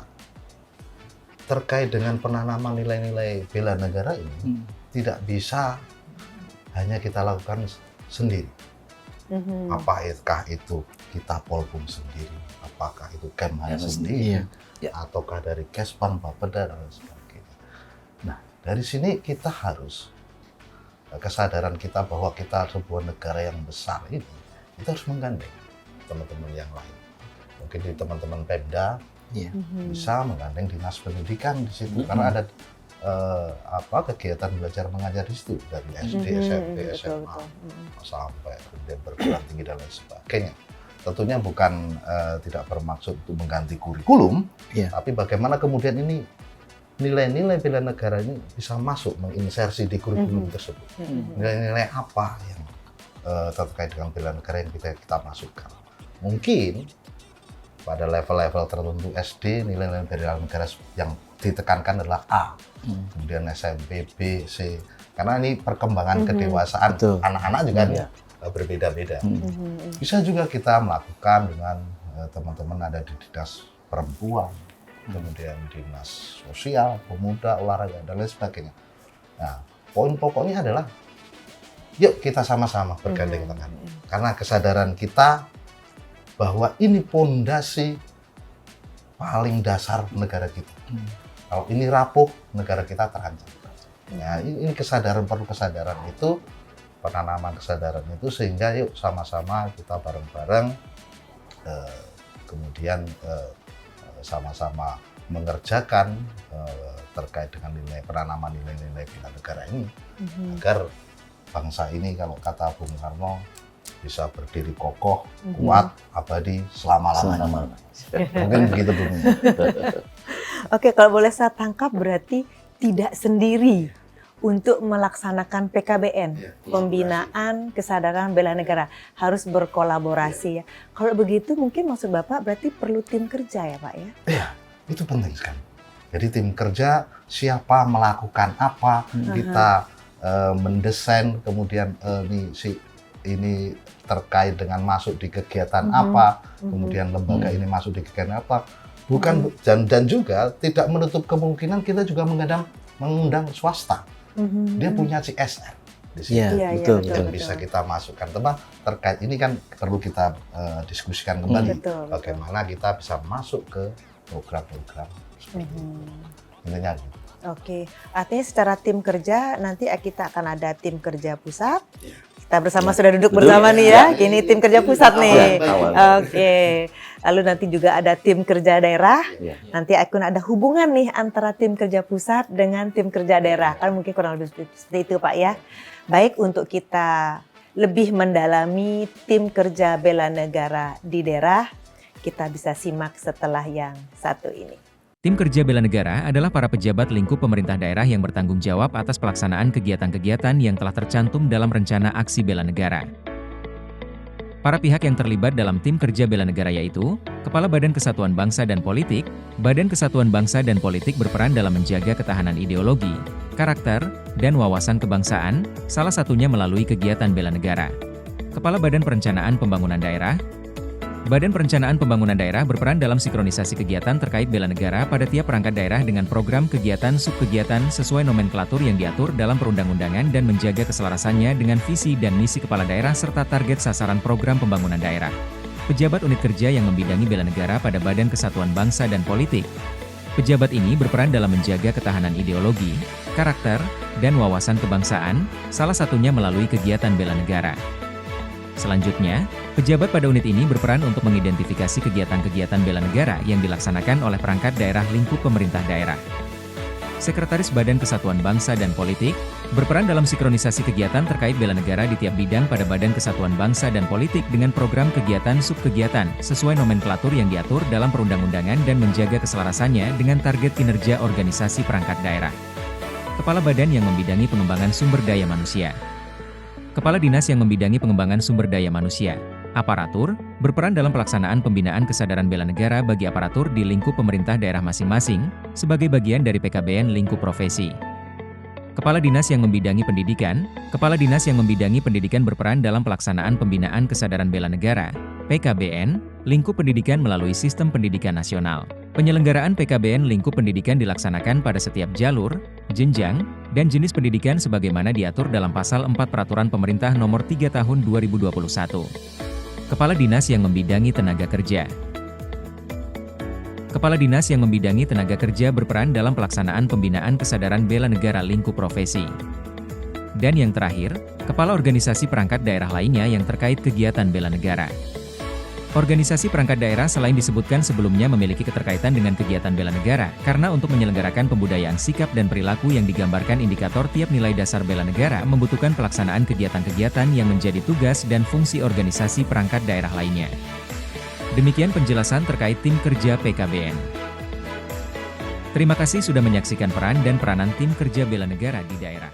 terkait dengan penanaman nilai-nilai bela negara ini tidak bisa hanya kita lakukan sendiri. Apakah itu kita Polbum sendiri, apakah itu Kemhan sendiri, ataukah dari Kespan, Bapeda dan lain sebagainya. Nah, dari sini kita harus kesadaran kita bahwa kita sebuah negara yang besar ini, kita harus menggandeng teman-teman yang lain. Mungkin di teman-teman Pemda bisa menggandeng dinas pendidikan di situ, karena ada kegiatan belajar mengajar di situ dari SD, SMP, SMA sampai kemudian perguruan tinggi dan lain sebagainya. Tentunya bukan tidak bermaksud untuk mengganti kurikulum, tapi bagaimana kemudian ini nilai-nilai bela negara ini bisa masuk menginsersi di kurikulum tersebut. Nilai-nilai apa yang terkait dengan bela negara yang kita masukkan. Mungkin pada level-level tertentu SD nilai-nilai bela negara yang ditekankan adalah A, kemudian SMP, B, C. Karena ini perkembangan kedewasaan anak-anak juga berbeda-beda. Bisa juga kita melakukan dengan teman-teman ada di dinas perempuan, kemudian dinas sosial, pemuda, olahraga, dan lain sebagainya. Nah, poin pokoknya adalah yuk kita sama-sama bergandeng tangan. Karena kesadaran kita bahwa ini pondasi paling dasar negara kita. Kalau ini rapuh, negara kita terancam. Ya, ini kesadaran, perlu kesadaran itu, penanaman kesadaran itu, sehingga yuk sama-sama kita bareng-bareng kemudian sama-sama mengerjakan terkait dengan penanaman nilai-nilai bela negara ini, agar bangsa ini, kalau kata Bung Karno, bisa berdiri kokoh, kuat, abadi, selama-lamanya. Mungkin begitu Bung. Oke, kalau boleh saya tangkap berarti tidak sendiri untuk melaksanakan PKBN, pembinaan kesadaran bela negara, harus berkolaborasi ya. Kalau begitu mungkin maksud Bapak berarti perlu tim kerja ya Pak ya? Iya, itu penting sekali. Jadi tim kerja, siapa melakukan apa, kita mendesain, kemudian ini terkait dengan masuk di kegiatan apa, kemudian lembaga ini masuk di kegiatan apa. Bukan dan juga tidak menutup kemungkinan kita juga mengundang swasta. Dia punya CSR di sini, betul. yang bisa kita masukkan. Teman terkait ini kan perlu kita diskusikan kembali, bagaimana kita bisa masuk ke program-program seperti itu. Intinya gitu. Oke, artinya secara tim kerja nanti kita akan ada tim kerja pusat. Kita bersama sudah duduk bersama nih ya. Kini tim kerja pusat nih. Oke. Lalu nanti juga ada tim kerja daerah. Nanti akan ada hubungan nih antara tim kerja pusat dengan tim kerja daerah. Kan mungkin kurang lebih seperti itu Pak ya. Baik, untuk kita lebih mendalami tim kerja bela negara di daerah, kita bisa simak setelah yang satu ini. Tim Kerja Bela Negara adalah para pejabat lingkup pemerintah daerah yang bertanggung jawab atas pelaksanaan kegiatan-kegiatan yang telah tercantum dalam Rencana Aksi Bela Negara. Para pihak yang terlibat dalam Tim Kerja Bela Negara yaitu Kepala Badan Kesatuan Bangsa dan Politik. Badan Kesatuan Bangsa dan Politik berperan dalam menjaga ketahanan ideologi, karakter, dan wawasan kebangsaan, salah satunya melalui kegiatan bela negara. Kepala Badan Perencanaan Pembangunan Daerah. Badan Perencanaan Pembangunan Daerah berperan dalam sinkronisasi kegiatan terkait bela negara pada tiap perangkat daerah dengan program kegiatan subkegiatan sesuai nomenklatur yang diatur dalam perundang-undangan dan menjaga keselarasannya dengan visi dan misi kepala daerah serta target sasaran program pembangunan daerah. Pejabat unit kerja yang membidangi bela negara pada Badan Kesatuan Bangsa dan Politik. Pejabat ini berperan dalam menjaga ketahanan ideologi, karakter, dan wawasan kebangsaan, salah satunya melalui kegiatan bela negara. Selanjutnya, pejabat pada unit ini berperan untuk mengidentifikasi kegiatan-kegiatan bela negara yang dilaksanakan oleh perangkat daerah lingkup pemerintah daerah. Sekretaris Badan Kesatuan Bangsa dan Politik, berperan dalam sinkronisasi kegiatan terkait bela negara di tiap bidang pada Badan Kesatuan Bangsa dan Politik dengan program kegiatan subkegiatan sesuai nomenklatur yang diatur dalam perundang-undangan dan menjaga keselarasannya dengan target kinerja organisasi perangkat daerah. Kepala Badan yang membidangi pengembangan sumber daya manusia. Kepala Dinas yang membidangi pengembangan sumber daya manusia, aparatur, berperan dalam pelaksanaan pembinaan kesadaran bela negara bagi aparatur di lingkup pemerintah daerah masing-masing, sebagai bagian dari PKBN lingkup profesi. Kepala Dinas yang membidangi pendidikan, Kepala Dinas yang membidangi pendidikan berperan dalam pelaksanaan pembinaan kesadaran bela negara, PKBN, lingkup pendidikan melalui sistem pendidikan nasional. Penyelenggaraan PKBN lingkup pendidikan dilaksanakan pada setiap jalur, jenjang, dan jenis pendidikan sebagaimana diatur dalam Pasal 4 Peraturan Pemerintah Nomor 3 Tahun 2021. Kepala Dinas yang membidangi tenaga kerja. Kepala Dinas yang membidangi tenaga kerja berperan dalam pelaksanaan pembinaan kesadaran bela negara lingkup profesi. Dan yang terakhir, Kepala Organisasi Perangkat Daerah lainnya yang terkait kegiatan bela negara. Organisasi perangkat daerah selain disebutkan sebelumnya memiliki keterkaitan dengan kegiatan bela negara, karena untuk menyelenggarakan pembudayaan sikap dan perilaku yang digambarkan indikator tiap nilai dasar bela negara membutuhkan pelaksanaan kegiatan-kegiatan yang menjadi tugas dan fungsi organisasi perangkat daerah lainnya. Demikian penjelasan terkait tim kerja PKBN. Terima kasih sudah menyaksikan peran dan peranan tim kerja bela negara di daerah.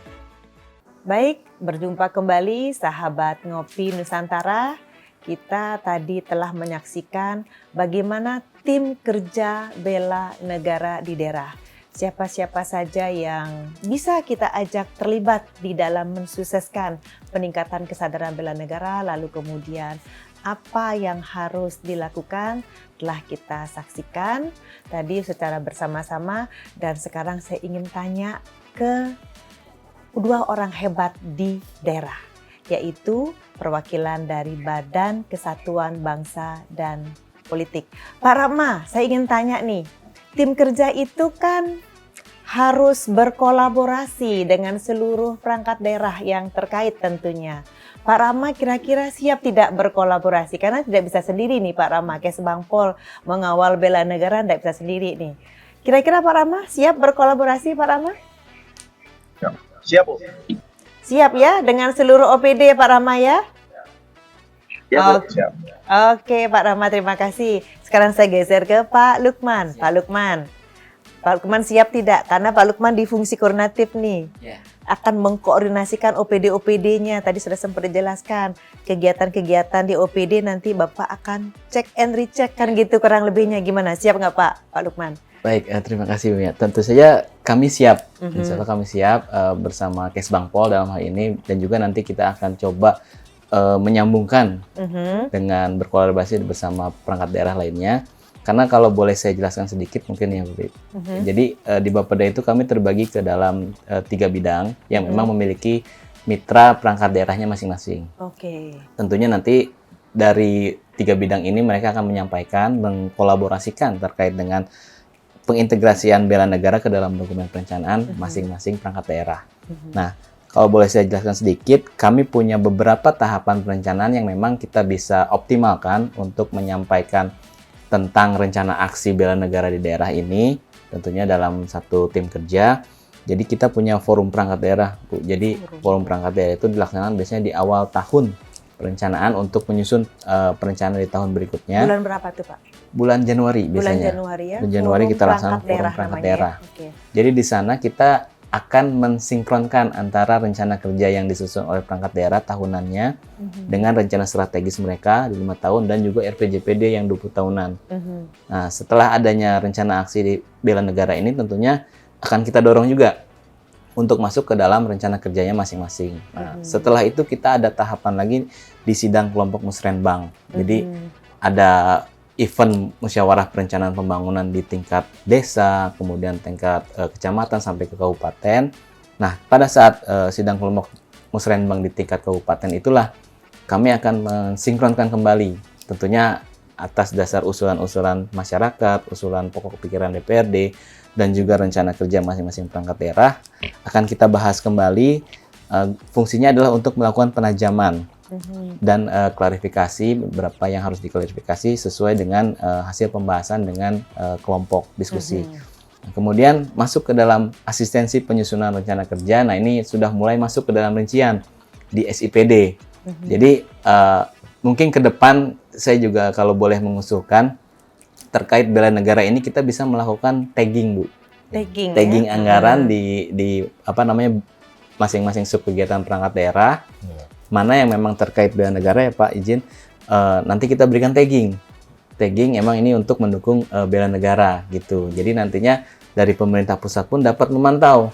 Baik, berjumpa kembali sahabat Ngopi Nusantara. Kita tadi telah menyaksikan bagaimana tim kerja bela negara di daerah. Siapa-siapa saja yang bisa kita ajak terlibat di dalam mensukseskan peningkatan kesadaran bela negara, lalu kemudian apa yang harus dilakukan telah kita saksikan tadi secara bersama-sama, dan sekarang saya ingin tanya ke dua orang hebat di daerah, yaitu perwakilan dari Badan Kesatuan Bangsa dan Politik. Pak Rama, saya ingin tanya nih, tim kerja itu kan harus berkolaborasi dengan seluruh perangkat daerah yang terkait tentunya. Pak Rama kira-kira siap tidak berkolaborasi? Karena tidak bisa sendiri nih Pak Rama, Kesbang Pol mengawal bela negara tidak bisa sendiri nih. Kira-kira Pak Rama siap berkolaborasi Pak Rama? Siap, Bu. Siap ya dengan seluruh OPD Pak Rama ya? Ya, Bu. Siap. Oke Pak Rama, terima kasih. Sekarang saya geser ke Pak Lukman. Pak Lukman siap tidak? Karena Pak Lukman di fungsi koordinatif nih. Akan mengkoordinasikan OPD-OPD-nya. Tadi sudah sempat dijelaskan. Kegiatan-kegiatan di OPD nanti Bapak akan cek and recheck kan gitu kurang lebihnya. Gimana? Siap nggak Pak Lukman? Baik, terima kasih Mia. Tentu saja kami siap. Insya Allah kami siap bersama Kesbang Pol dalam hal ini, dan juga nanti kita akan coba menyambungkan dengan berkolaborasi bersama perangkat daerah lainnya. Karena kalau boleh saya jelaskan sedikit mungkin ya Bu. Jadi di Bapeda itu kami terbagi ke dalam 3 bidang yang memang memiliki mitra perangkat daerahnya masing-masing. Tentunya nanti dari 3 bidang ini mereka akan menyampaikan, mengkolaborasikan terkait dengan pengintegrasian bela negara ke dalam dokumen perencanaan masing-masing perangkat daerah. Nah, kalau boleh saya jelaskan sedikit, kami punya beberapa tahapan perencanaan yang memang kita bisa optimalkan untuk menyampaikan tentang rencana aksi bela negara di daerah ini, tentunya dalam satu tim kerja. Jadi kita punya forum perangkat daerah, Bu. Jadi forum perangkat daerah itu dilaksanakan biasanya di awal tahun perencanaan untuk menyusun perencanaan di tahun berikutnya. Bulan berapa tuh Pak? Bulan Januari biasanya. Bulan Januari ya. Bulan Januari kita laksanakan forum perangkat daerah. Ya? Jadi di sana kita akan mensinkronkan antara rencana kerja yang disusun oleh perangkat daerah tahunannya dengan rencana strategis mereka di 5 tahun dan juga RPJPD yang 20 tahunan. Nah, setelah adanya rencana aksi di bela negara ini tentunya akan kita dorong juga untuk masuk ke dalam rencana kerjanya masing-masing. Nah, setelah itu kita ada tahapan lagi di sidang kelompok musrenbang. Jadi ada event musyawarah perencanaan pembangunan di tingkat desa, kemudian tingkat kecamatan sampai ke kabupaten. Nah, pada saat sidang kelompok musrenbang di tingkat kabupaten itulah kami akan mensinkronkan kembali, tentunya atas dasar usulan-usulan masyarakat, usulan pokok pikiran DPRD, dan juga rencana kerja masing-masing perangkat daerah, akan kita bahas kembali. Fungsinya adalah untuk melakukan penajaman dan klarifikasi beberapa yang harus diklarifikasi sesuai dengan hasil pembahasan dengan kelompok diskusi. Nah, kemudian masuk ke dalam asistensi penyusunan rencana kerja. Nah, ini sudah mulai masuk ke dalam rincian di SIPD. Jadi mungkin ke depan saya juga kalau boleh mengusulkan terkait bela negara ini kita bisa melakukan tagging, Bu. Tagging ya? anggaran di apa namanya masing-masing sub kegiatan perangkat daerah. Mana yang memang terkait bela negara ya Pak, izin nanti kita berikan tagging. Tagging emang ini untuk mendukung bela negara gitu. Jadi nantinya dari pemerintah pusat pun dapat memantau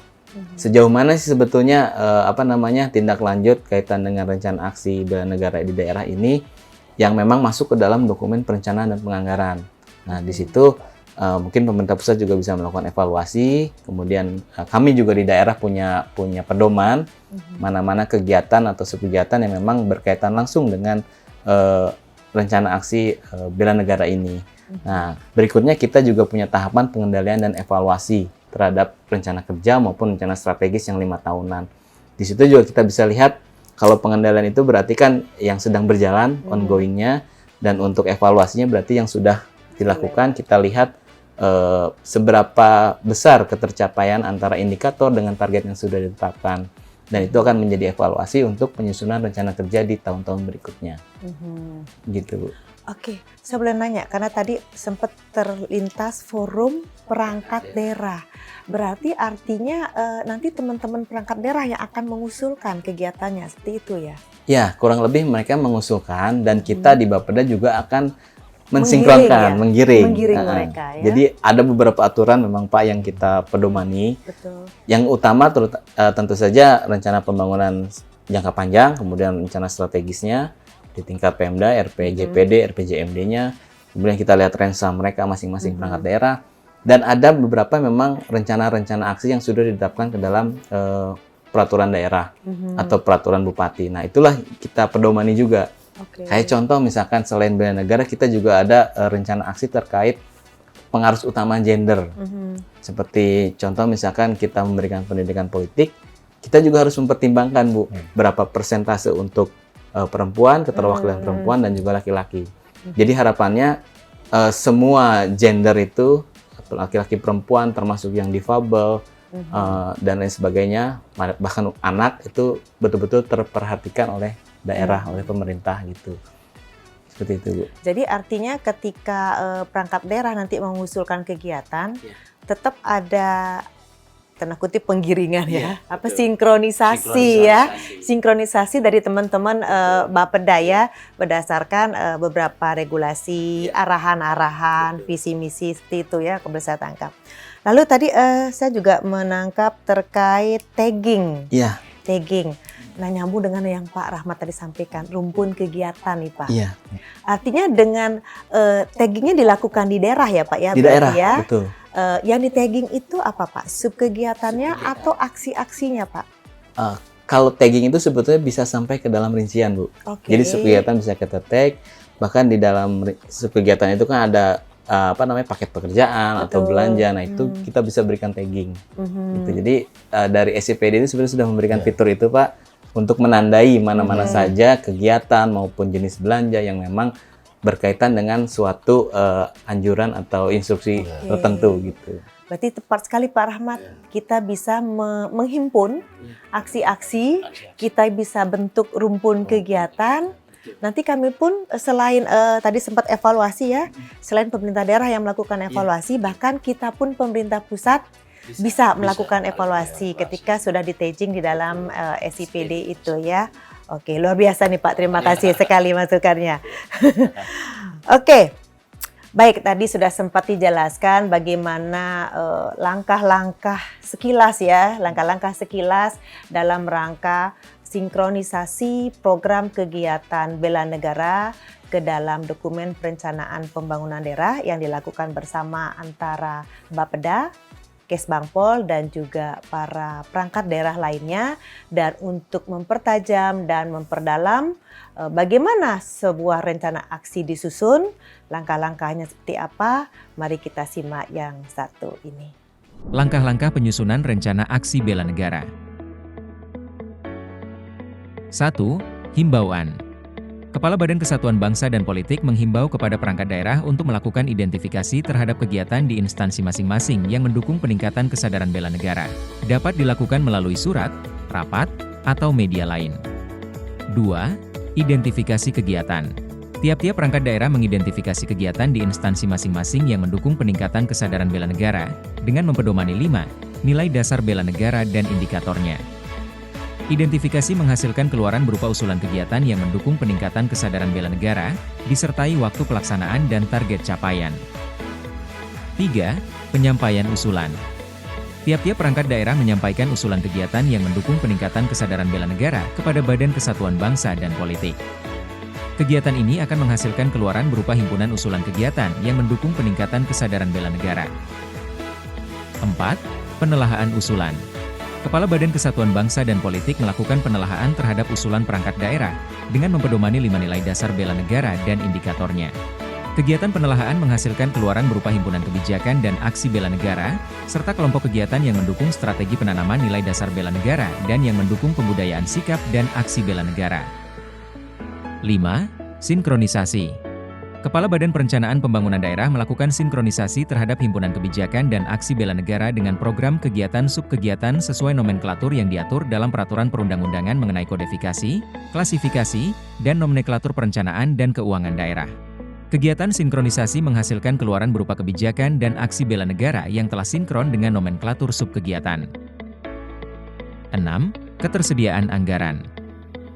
sejauh mana sih sebetulnya apa namanya tindak lanjut kaitan dengan rencana aksi bela negara di daerah ini yang memang masuk ke dalam dokumen perencanaan dan penganggaran. Nah, di situ mungkin pemerintah pusat juga bisa melakukan evaluasi. Kemudian kami juga di daerah punya pedoman mana-mana kegiatan atau subkegiatan yang memang berkaitan langsung dengan rencana aksi bela negara ini. Nah, berikutnya kita juga punya tahapan pengendalian dan evaluasi terhadap rencana kerja maupun rencana strategis yang 5 tahunan. Di situ juga kita bisa lihat kalau pengendalian itu berarti kan yang sedang berjalan, ongoingnya, dan untuk evaluasinya berarti yang sudah dilakukan. Kita lihat seberapa besar ketercapaian antara indikator dengan target yang sudah ditetapkan. Dan itu akan menjadi evaluasi untuk penyusunan rencana kerja di tahun-tahun berikutnya. Gitu, Bu. Oke, saya boleh nanya, karena tadi sempat terlintas forum perangkat daerah. Berarti artinya nanti teman-teman perangkat daerah yang akan mengusulkan kegiatannya, seperti itu ya? Ya, kurang lebih mereka mengusulkan dan kita di Bapeda juga akan mensinkronkan, menggiring mereka ya. Jadi ada beberapa aturan memang Pak yang kita pedomani. Betul. Yang utama tentu saja rencana pembangunan jangka panjang, kemudian rencana strategisnya di tingkat Pemda, RPJPD, RPJMD-nya. Kemudian kita lihat rensa mereka masing-masing perangkat daerah. Dan ada beberapa memang rencana-rencana aksi yang sudah ditetapkan ke dalam peraturan daerah atau peraturan bupati. Nah, itulah kita pedomani juga. Kayak contoh misalkan selain bela negara, kita juga ada rencana aksi terkait pengarus utama gender. Seperti contoh misalkan kita memberikan pendidikan politik, kita juga harus mempertimbangkan, Bu, berapa persentase untuk perempuan, keterwakilan perempuan dan juga laki-laki. Jadi harapannya semua gender itu, laki-laki perempuan termasuk yang difabel dan lain sebagainya, bahkan anak itu betul-betul terperhatikan oleh daerah, oleh pemerintah gitu. Seperti itu, Bu. Jadi artinya ketika perangkat daerah nanti mengusulkan kegiatan, tetap ada tanda kutip penggiringan ya, apa sinkronisasi ya, sinkronisasi dari teman-teman Bapeda ya, berdasarkan beberapa regulasi, arahan-arahan, visi misi seperti itu ya, kalau saya tangkap. Lalu tadi saya juga menangkap terkait tagging. Iya. Tagging. Nah, nyambung dengan yang Pak Rahmat tadi sampaikan, rumpun kegiatan nih Pak. Iya. Artinya dengan taggingnya dilakukan di daerah ya Pak ya? Di daerah, ya? betul. Yang di tagging itu apa Pak? Subkegiatannya atau aksi-aksinya Pak? Kalau tagging itu sebetulnya bisa sampai ke dalam rincian, Bu. Jadi subkegiatan bisa kita tag, bahkan di dalam subkegiatan itu kan ada paket pekerjaan atau belanja. Nah, itu kita bisa berikan tagging. Gitu. Jadi dari SIPD itu sebenarnya sudah memberikan fitur itu, Pak, untuk menandai mana-mana saja kegiatan maupun jenis belanja yang memang berkaitan dengan suatu anjuran atau instruksi tertentu gitu. Berarti tepat sekali Pak Rahmat, kita bisa menghimpun aksi-aksi, kita bisa bentuk rumpun kegiatan. Nanti kami pun selain tadi sempat evaluasi ya, selain pemerintah daerah yang melakukan evaluasi, bahkan kita pun pemerintah pusat bisa melakukan evaluasi ketika sudah di-tagging di dalam SIPD itu ya. Oke, luar biasa nih Pak, terima kasih sekali masukannya. Oke, baik, tadi sudah sempat dijelaskan bagaimana langkah-langkah sekilas ya, langkah-langkah sekilas dalam rangka sinkronisasi program kegiatan bela negara ke dalam dokumen perencanaan pembangunan daerah yang dilakukan bersama antara Bapeda, Kesbangpol, dan juga para perangkat daerah lainnya, dan untuk mempertajam dan memperdalam bagaimana sebuah rencana aksi disusun, langkah-langkahnya seperti apa, mari kita simak yang satu ini. Langkah-langkah penyusunan rencana aksi bela negara. 1. Himbauan. Kepala Badan Kesatuan Bangsa dan Politik menghimbau kepada perangkat daerah untuk melakukan identifikasi terhadap kegiatan di instansi masing-masing yang mendukung peningkatan kesadaran bela negara. Dapat dilakukan melalui surat, rapat, atau media lain. 2. Identifikasi kegiatan. Tiap-tiap perangkat daerah mengidentifikasi kegiatan di instansi masing-masing yang mendukung peningkatan kesadaran bela negara dengan mempedomani 5 nilai dasar bela negara dan indikatornya. Identifikasi menghasilkan keluaran berupa usulan kegiatan yang mendukung peningkatan kesadaran bela negara, disertai waktu pelaksanaan dan target capaian. 3. Penyampaian usulan. Tiap-tiap perangkat daerah menyampaikan usulan kegiatan yang mendukung peningkatan kesadaran bela negara kepada Badan Kesatuan Bangsa dan Politik. Kegiatan ini akan menghasilkan keluaran berupa himpunan usulan kegiatan yang mendukung peningkatan kesadaran bela negara. 4. Penelahaan usulan. Kepala Badan Kesatuan Bangsa dan Politik melakukan penelahaan terhadap usulan perangkat daerah dengan mempedomani 5 nilai dasar bela negara dan indikatornya. Kegiatan penelahaan menghasilkan keluaran berupa himpunan kebijakan dan aksi bela negara, serta kelompok kegiatan yang mendukung strategi penanaman nilai dasar bela negara dan yang mendukung pembudayaan sikap dan aksi bela negara. 5. Sinkronisasi. Kepala Badan Perencanaan Pembangunan Daerah melakukan sinkronisasi terhadap himpunan kebijakan dan aksi bela negara dengan program kegiatan subkegiatan sesuai nomenklatur yang diatur dalam Peraturan Perundang-undangan mengenai kodifikasi, klasifikasi, dan nomenklatur perencanaan dan keuangan daerah. Kegiatan sinkronisasi menghasilkan keluaran berupa kebijakan dan aksi bela negara yang telah sinkron dengan nomenklatur subkegiatan. 6. Ketersediaan anggaran.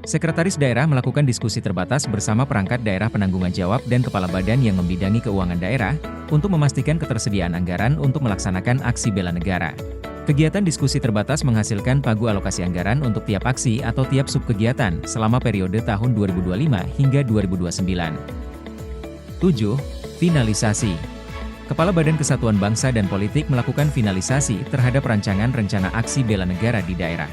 Sekretaris Daerah melakukan diskusi terbatas bersama perangkat daerah penanggungan jawab dan kepala badan yang membidangi keuangan daerah untuk memastikan ketersediaan anggaran untuk melaksanakan aksi bela negara. Kegiatan diskusi terbatas menghasilkan pagu alokasi anggaran untuk tiap aksi atau tiap subkegiatan selama periode tahun 2025 hingga 2029. 7. Finalisasi. Kepala Badan Kesatuan Bangsa dan Politik melakukan finalisasi terhadap rancangan rencana aksi bela negara di daerah.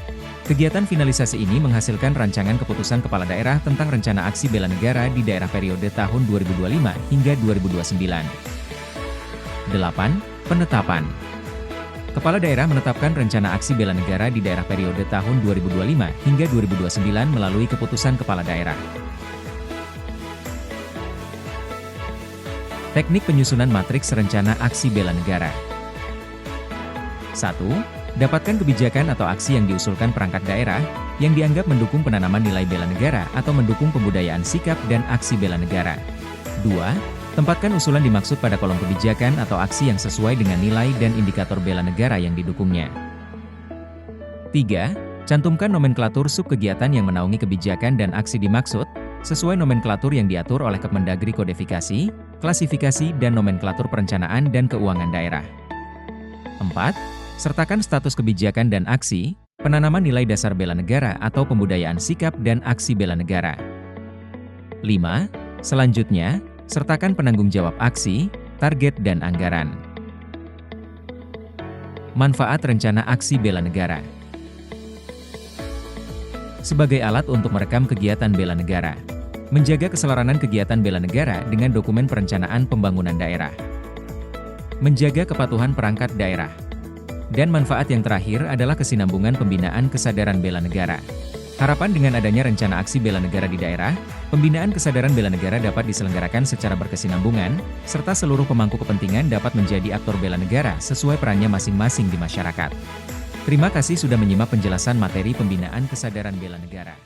Kegiatan finalisasi ini menghasilkan rancangan keputusan kepala daerah tentang rencana aksi bela negara di daerah periode tahun 2025 hingga 2029. 8. Penetapan. Kepala daerah menetapkan rencana aksi bela negara di daerah periode tahun 2025 hingga 2029 melalui keputusan kepala daerah. Teknik penyusunan matriks rencana aksi bela negara. 1. Dapatkan kebijakan atau aksi yang diusulkan perangkat daerah, yang dianggap mendukung penanaman nilai bela negara atau mendukung pembudayaan sikap dan aksi bela negara. 2. Tempatkan usulan dimaksud pada kolom kebijakan atau aksi yang sesuai dengan nilai dan indikator bela negara yang didukungnya. 3. Cantumkan nomenklatur subkegiatan yang menaungi kebijakan dan aksi dimaksud, sesuai nomenklatur yang diatur oleh Kemendagri Kodifikasi, Klasifikasi dan Nomenklatur Perencanaan dan Keuangan Daerah. 4. Sertakan status kebijakan dan aksi, penanaman nilai dasar bela negara atau pembudayaan sikap dan aksi bela negara. 5. Selanjutnya, sertakan penanggung jawab aksi, target dan anggaran. Manfaat rencana aksi bela negara. Sebagai alat untuk merekam kegiatan bela negara. Menjaga keselaranan kegiatan bela negara dengan dokumen perencanaan pembangunan daerah. Menjaga kepatuhan perangkat daerah. Dan manfaat yang terakhir adalah kesinambungan pembinaan kesadaran bela negara. Harapan dengan adanya rencana aksi bela negara di daerah, pembinaan kesadaran bela negara dapat diselenggarakan secara berkesinambungan, serta seluruh pemangku kepentingan dapat menjadi aktor bela negara sesuai perannya masing-masing di masyarakat. Terima kasih sudah menyimak penjelasan materi pembinaan kesadaran bela negara.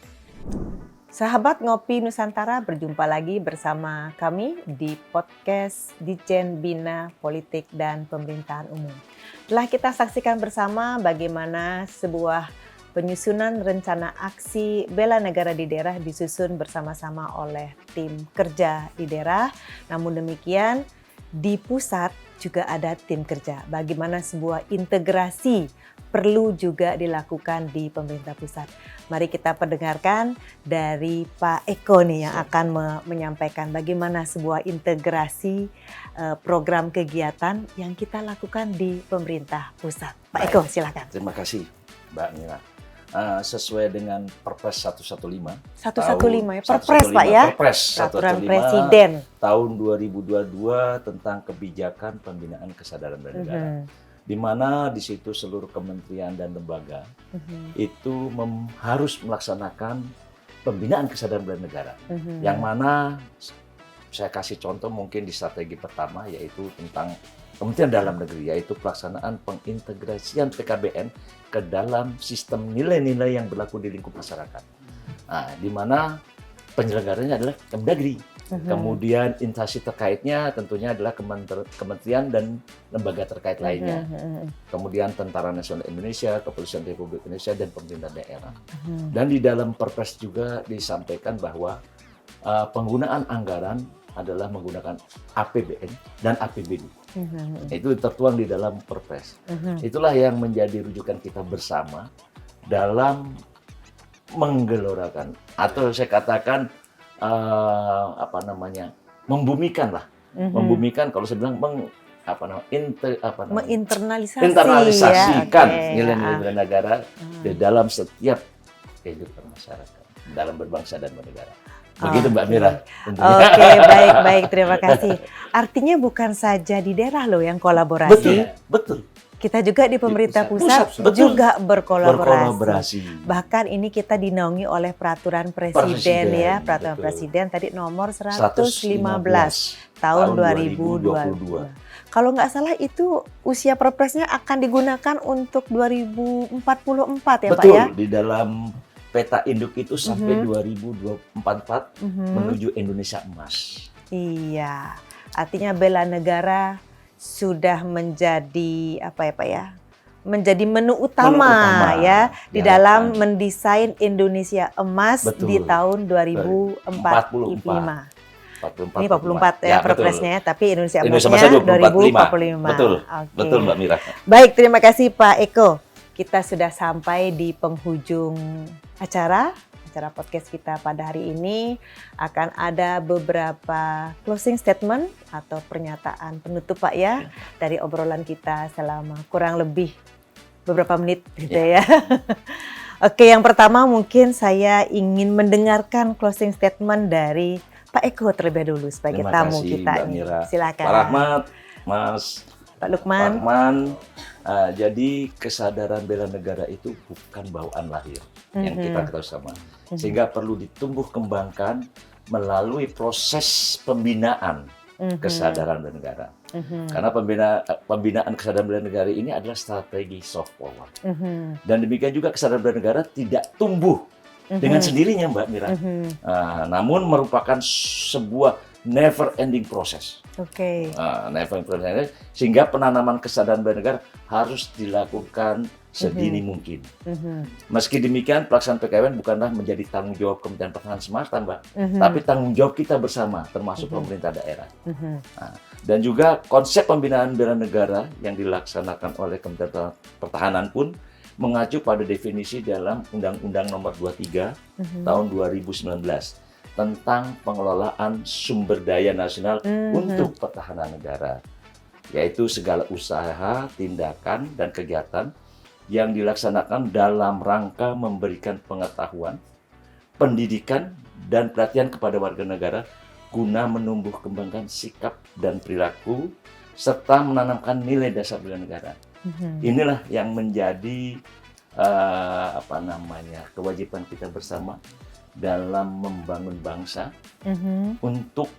Sahabat Ngopi Nusantara, berjumpa lagi bersama kami di podcast Ditjen Bina Politik dan Pemerintahan Umum. Telah kita saksikan bersama bagaimana sebuah penyusunan rencana aksi bela negara di daerah disusun bersama-sama oleh tim kerja di daerah. Namun demikian, di pusat juga ada tim kerja. Bagaimana sebuah integrasi perlu juga dilakukan di pemerintah pusat. Mari kita pendengarkan dari Pak Eko nih yang akan menyampaikan bagaimana sebuah integrasi program kegiatan yang kita lakukan di pemerintah pusat. Pak Eko, silakan. Terima kasih, Mbak Mira. Sesuai dengan Perpres 115. 115 ya, Perpres Pak ya. Perpres Peraturan 115 Presiden tahun 2022 tentang kebijakan pembinaan kesadaran bela negara. Di mana di situ seluruh kementerian dan lembaga itu harus melaksanakan pembinaan kesadaran bela negara. Yang mana saya kasih contoh mungkin di strategi pertama yaitu tentang Kementerian Dalam Negeri, yaitu pelaksanaan pengintegrasian PKBN ke dalam sistem nilai-nilai yang berlaku di lingkup masyarakat. Nah, di mana penyelenggaranya adalah Kemdagri. Kemudian instansi terkaitnya tentunya adalah kementerian dan lembaga terkait lainnya. Kemudian Tentara Nasional Indonesia, Kepolisian Republik Indonesia, dan pemerintah daerah. Dan di dalam Perpres juga disampaikan bahwa penggunaan anggaran adalah menggunakan APBN dan APBD. Itu tertuang di dalam Perpres. Itulah yang menjadi rujukan kita bersama dalam menggelorakan atau saya katakan membumikan lah, membumikan kalau saya bilang internalisasikan nilai-nilai negara di dalam setiap kehidupan masyarakat, dalam berbangsa dan bernegara. Begitu Mbak Mira. Oke, baik, terima kasih. Artinya bukan saja di daerah loh yang kolaborasi. Betul. Kita juga di pemerintah pusat juga berkolaborasi. Bahkan ini kita dinaungi oleh peraturan presiden ya, peraturan presiden tadi nomor 115 tahun 2022. Kalau nggak salah itu usia perpresnya akan digunakan untuk 2044 ya Pak ya? Betul, di dalam peta induk itu sampai 2044 menuju Indonesia Emas. Iya, artinya bela negara sudah menjadi apa ya Pak ya? Menjadi menu utama ya di dalam mendesain Indonesia Emas di tahun 2045. Ini 44 ya perpresnya ya, tapi Indonesia Emasnya 2045. Betul Mbak Mira. Baik, terima kasih Pak Eko. Kita sudah sampai di penghujung acara podcast kita pada hari ini. Akan ada beberapa closing statement atau pernyataan penutup Pak ya dari obrolan kita selama kurang lebih beberapa menit gitu ya. Oke, yang pertama mungkin saya ingin mendengarkan closing statement dari Pak Eko terlebih dahulu sebagai tamu kita. Silakan. Pak Rahmat, Mas Pak Lukman. Jadi kesadaran bela negara itu bukan bawaan lahir yang kita ketahui sama, sehingga perlu ditumbuh kembangkan melalui proses pembinaan kesadaran bela negara. Karena pembinaan kesadaran bela negara ini adalah strategi soft power. Dan demikian juga kesadaran bela negara tidak tumbuh dengan sendirinya Mbak Mira, namun merupakan sebuah never ending process. Never ending process, sehingga penanaman kesadaran bela negara harus dilakukan sedini mungkin. Meski demikian, pelaksanaan PKBN bukanlah menjadi tanggung jawab Kementerian Pertahanan semata, Mbak, tapi tanggung jawab kita bersama, termasuk pemerintah daerah. Dan juga konsep pembinaan bela negara yang dilaksanakan oleh Kementerian Pertahanan pun mengacu pada definisi dalam Undang-Undang Nomor 23 tahun 2019 tentang pengelolaan sumber daya nasional untuk pertahanan negara, yaitu segala usaha, tindakan, dan kegiatan yang dilaksanakan dalam rangka memberikan pengetahuan, pendidikan, dan pelatihan kepada warga negara guna menumbuh kembangkan sikap dan perilaku serta menanamkan nilai dasar bela negara. Inilah yang menjadi kewajiban kita bersama dalam membangun bangsa untuk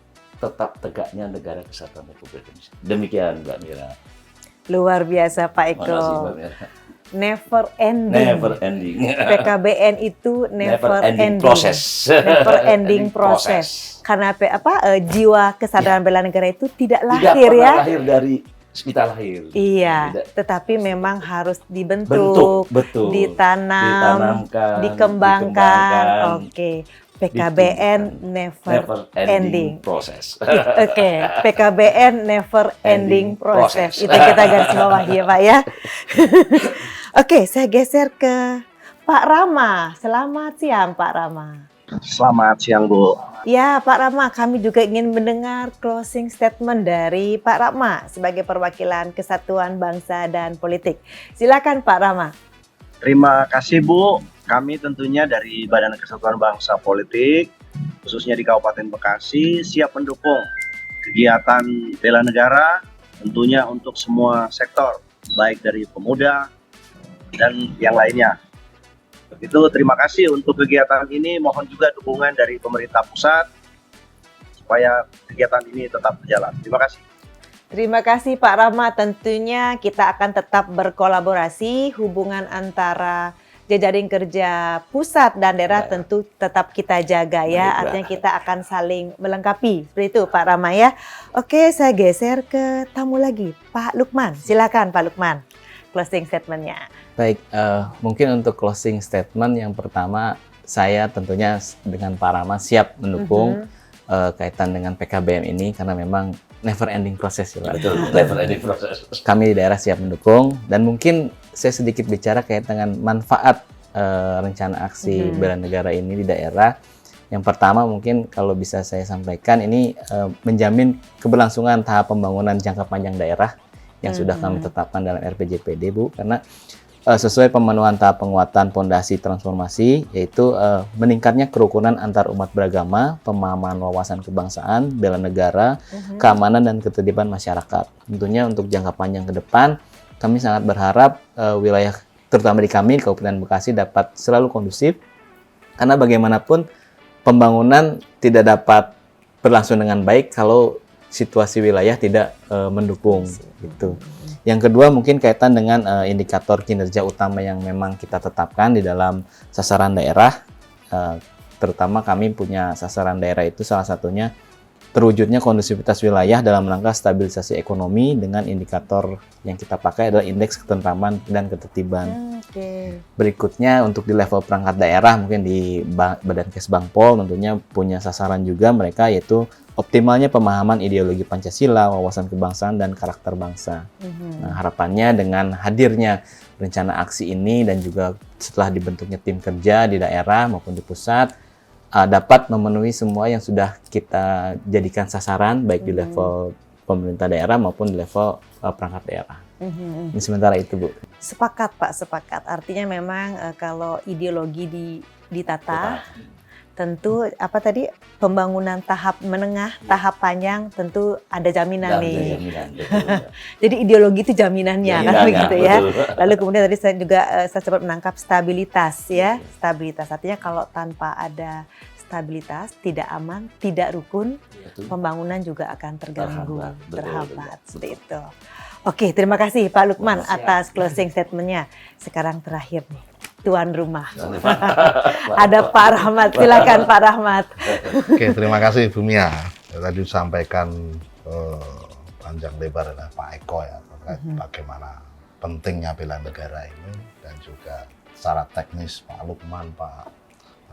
tetap tegaknya negara kesatuan Republik Indonesia. Demikian Mbak Mira. Luar biasa Pak Eko. Makasih Mbak Mira. Never ending. Never ending. PKBN itu never ending proses. Never ending proses. Karena jiwa kesadaran bela negara itu tidak lahir ya. Lahir dari kita lahir. Iya, tetapi memang harus dibentuk, ditanamkan, dikembangkan. Oke. PKBN never ending. Proses. Oke, PKBN never ending proses. Itu kita garis bawahi ya Pak ya. Oke, saya geser ke Pak Rama. Selamat siang Pak Rama. Selamat siang Bu. Ya Pak Rama, kami juga ingin mendengar closing statement dari Pak Rama sebagai perwakilan Kesatuan Bangsa dan Politik. Silakan Pak Rama. Terima kasih Bu. Kami tentunya dari Badan Kesatuan Bangsa Politik, khususnya di Kabupaten Bekasi, siap mendukung kegiatan bela negara tentunya untuk semua sektor, baik dari pemuda dan yang lainnya. Begitu, terima kasih untuk kegiatan ini. Mohon juga dukungan dari pemerintah pusat supaya kegiatan ini tetap berjalan. Terima kasih. Terima kasih Pak Rama. Tentunya kita akan tetap berkolaborasi, hubungan antara jejaring kerja pusat dan daerah tentu tetap kita jaga ya. Artinya kita akan saling melengkapi. Seperti itu Pak Rama ya. Oke, saya geser ke tamu lagi, Pak Lukman. Silakan Pak Lukman, closing statement-nya. Baik, mungkin untuk closing statement yang pertama, saya tentunya dengan Pak Rama siap mendukung kaitan dengan PKBM ini karena memang never ending proses ya Pak. Betul, never ending proses. Kami di daerah siap mendukung dan mungkin saya sedikit bicara kaitan dengan manfaat rencana aksi bela negara ini di daerah. Yang pertama mungkin kalau bisa saya sampaikan ini menjamin keberlangsungan tahap pembangunan jangka panjang daerah yang sudah kami tetapkan dalam RPJPD Bu, karena sesuai pemenuhan tahap penguatan fondasi transformasi, yaitu meningkatnya kerukunan antar umat beragama, pemahaman wawasan kebangsaan, bela negara, keamanan dan ketertiban masyarakat. Tentunya untuk jangka panjang ke depan, kami sangat berharap wilayah terutama di kami, Kabupaten Bekasi dapat selalu kondusif, karena bagaimanapun pembangunan tidak dapat berlangsung dengan baik kalau situasi wilayah tidak mendukung gitu. Yang kedua mungkin kaitan dengan indikator kinerja utama yang memang kita tetapkan di dalam sasaran daerah, terutama kami punya sasaran daerah itu salah satunya terwujudnya kondusivitas wilayah dalam rangka stabilisasi ekonomi dengan indikator yang kita pakai adalah indeks ketentraman dan ketertiban. Berikutnya untuk di level perangkat daerah mungkin di Badan Kesbangpol tentunya punya sasaran juga mereka yaitu optimalnya pemahaman ideologi Pancasila, wawasan kebangsaan, dan karakter bangsa. Nah, harapannya dengan hadirnya rencana aksi ini dan juga setelah dibentuknya tim kerja di daerah maupun di pusat, dapat memenuhi semua yang sudah kita jadikan sasaran, baik di level pemerintah daerah maupun di level perangkat daerah. Ini sementara itu, Bu. Sepakat, Pak, sepakat. Artinya memang kalau ideologi ditata, tentu apa tadi pembangunan tahap menengah, tahap panjang tentu ada jaminan nih. Jadi ideologi itu jaminannya kan begitu ya. Lalu kemudian tadi saya juga saya sempat menangkap stabilitas ya. Stabilitas artinya kalau tanpa ada stabilitas, tidak aman, tidak rukun, pembangunan juga akan terganggu, terhambat seperti itu. Oke, terima kasih Pak Lukman atas closing statement-nya. Sekarang terakhir nih, tuan rumah. Ada Pak Rahmat, silakan Pak Rahmat. Oke, terima kasih Bu Mia. Tadi disampaikan panjang lebar oleh Pak Eko ya terkait bagaimana pentingnya bela negara ini dan juga secara teknis Pak Lukman, Pak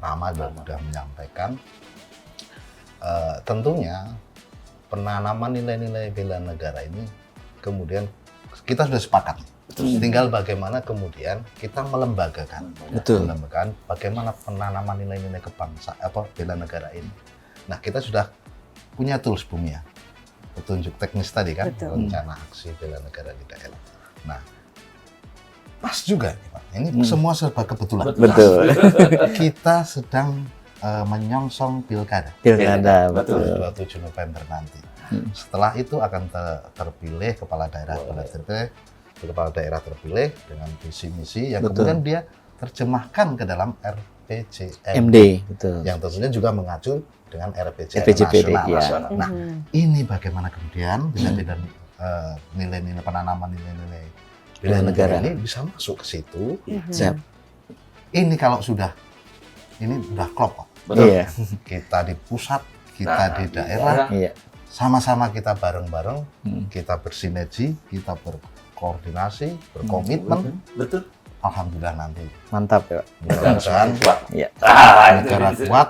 Rahmat sudah menyampaikan. Tentunya penanaman nilai-nilai bela negara ini kemudian kita sudah sepakat. Tinggal bagaimana kemudian kita melembagakan, melembagakan bagaimana penanaman nilai-nilai kebangsaan atau bela negara ini. Nah, kita sudah punya tools Bu Mia, petunjuk teknis tadi kan, rencana aksi bela negara di daerah. Nah, pas juga nih Pak, ini semua serba kebetulan. Betul. Kita sedang menyongsong pilkada. Pilkada, betul. 27 November nanti. Setelah itu akan terpilih kepala daerah terpilih dengan visi misi yang kemudian dia terjemahkan ke dalam RPJMD, yang tentunya juga mengacu dengan RPJMD nasional. Nah, ini bagaimana kemudian dengan nilai-nilai penanaman nilai-nilai bela negara ini bisa masuk ke situ. Ini kalau sudah klop Pak. Iya. Kita di pusat, kita di daerah. Sama-sama kita bareng-bareng, kita bersinergi, kita berkoordinasi, berkomitmen. alhamdulillah nanti Mantap ya Pak. mudah-mudahan Iya. negara kuat.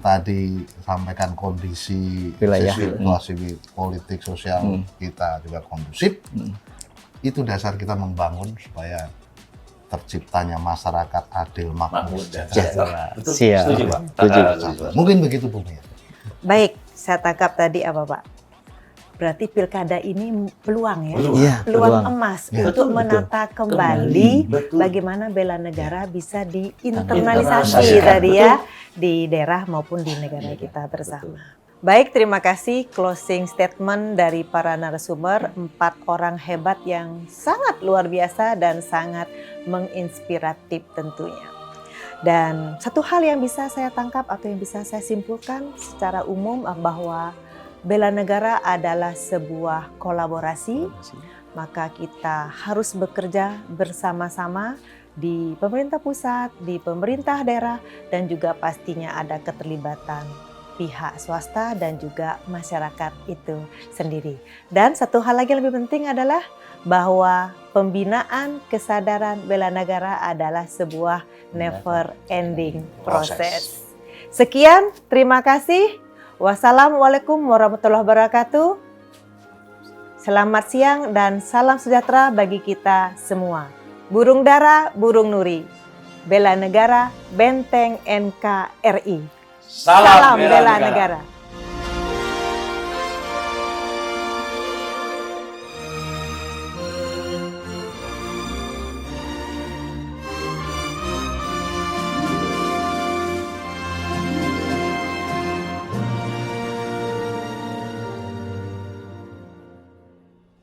Tadi sampaikan kondisi Wilayah. situasi politik sosial kita juga kondusif. Itu dasar kita membangun supaya terciptanya masyarakat adil, makmur, sejahtera. Siap. Setuju, Pak. Setuju. Mungkin begitu Bu Mia. Baik, saya tangkap tadi apa Pak? Berarti pilkada ini peluang ya, Iya, peluang peluang. emas Ya, untuk menata kembali Betul. bagaimana bela negara bisa Internalisasi. diinternalisasi tadi ya di daerah maupun di negara kita bersama. Baik, terima kasih closing statement dari para narasumber, 4 orang hebat yang sangat luar biasa dan sangat menginspiratif tentunya. Dan satu hal yang bisa saya tangkap atau yang bisa saya simpulkan secara umum bahwa bela negara adalah sebuah kolaborasi, maka kita harus bekerja bersama-sama di pemerintah pusat, di pemerintah daerah, dan juga pastinya ada keterlibatan pihak swasta dan juga masyarakat itu sendiri. Dan satu hal lagi yang lebih penting adalah bahwa pembinaan kesadaran bela negara adalah sebuah never ending proses. Sekian, terima kasih. Wassalamualaikum warahmatullahi wabarakatuh. Selamat siang dan salam sejahtera bagi kita semua. Burung dara, burung nuri. Bela negara, benteng NKRI. Salam bela negara.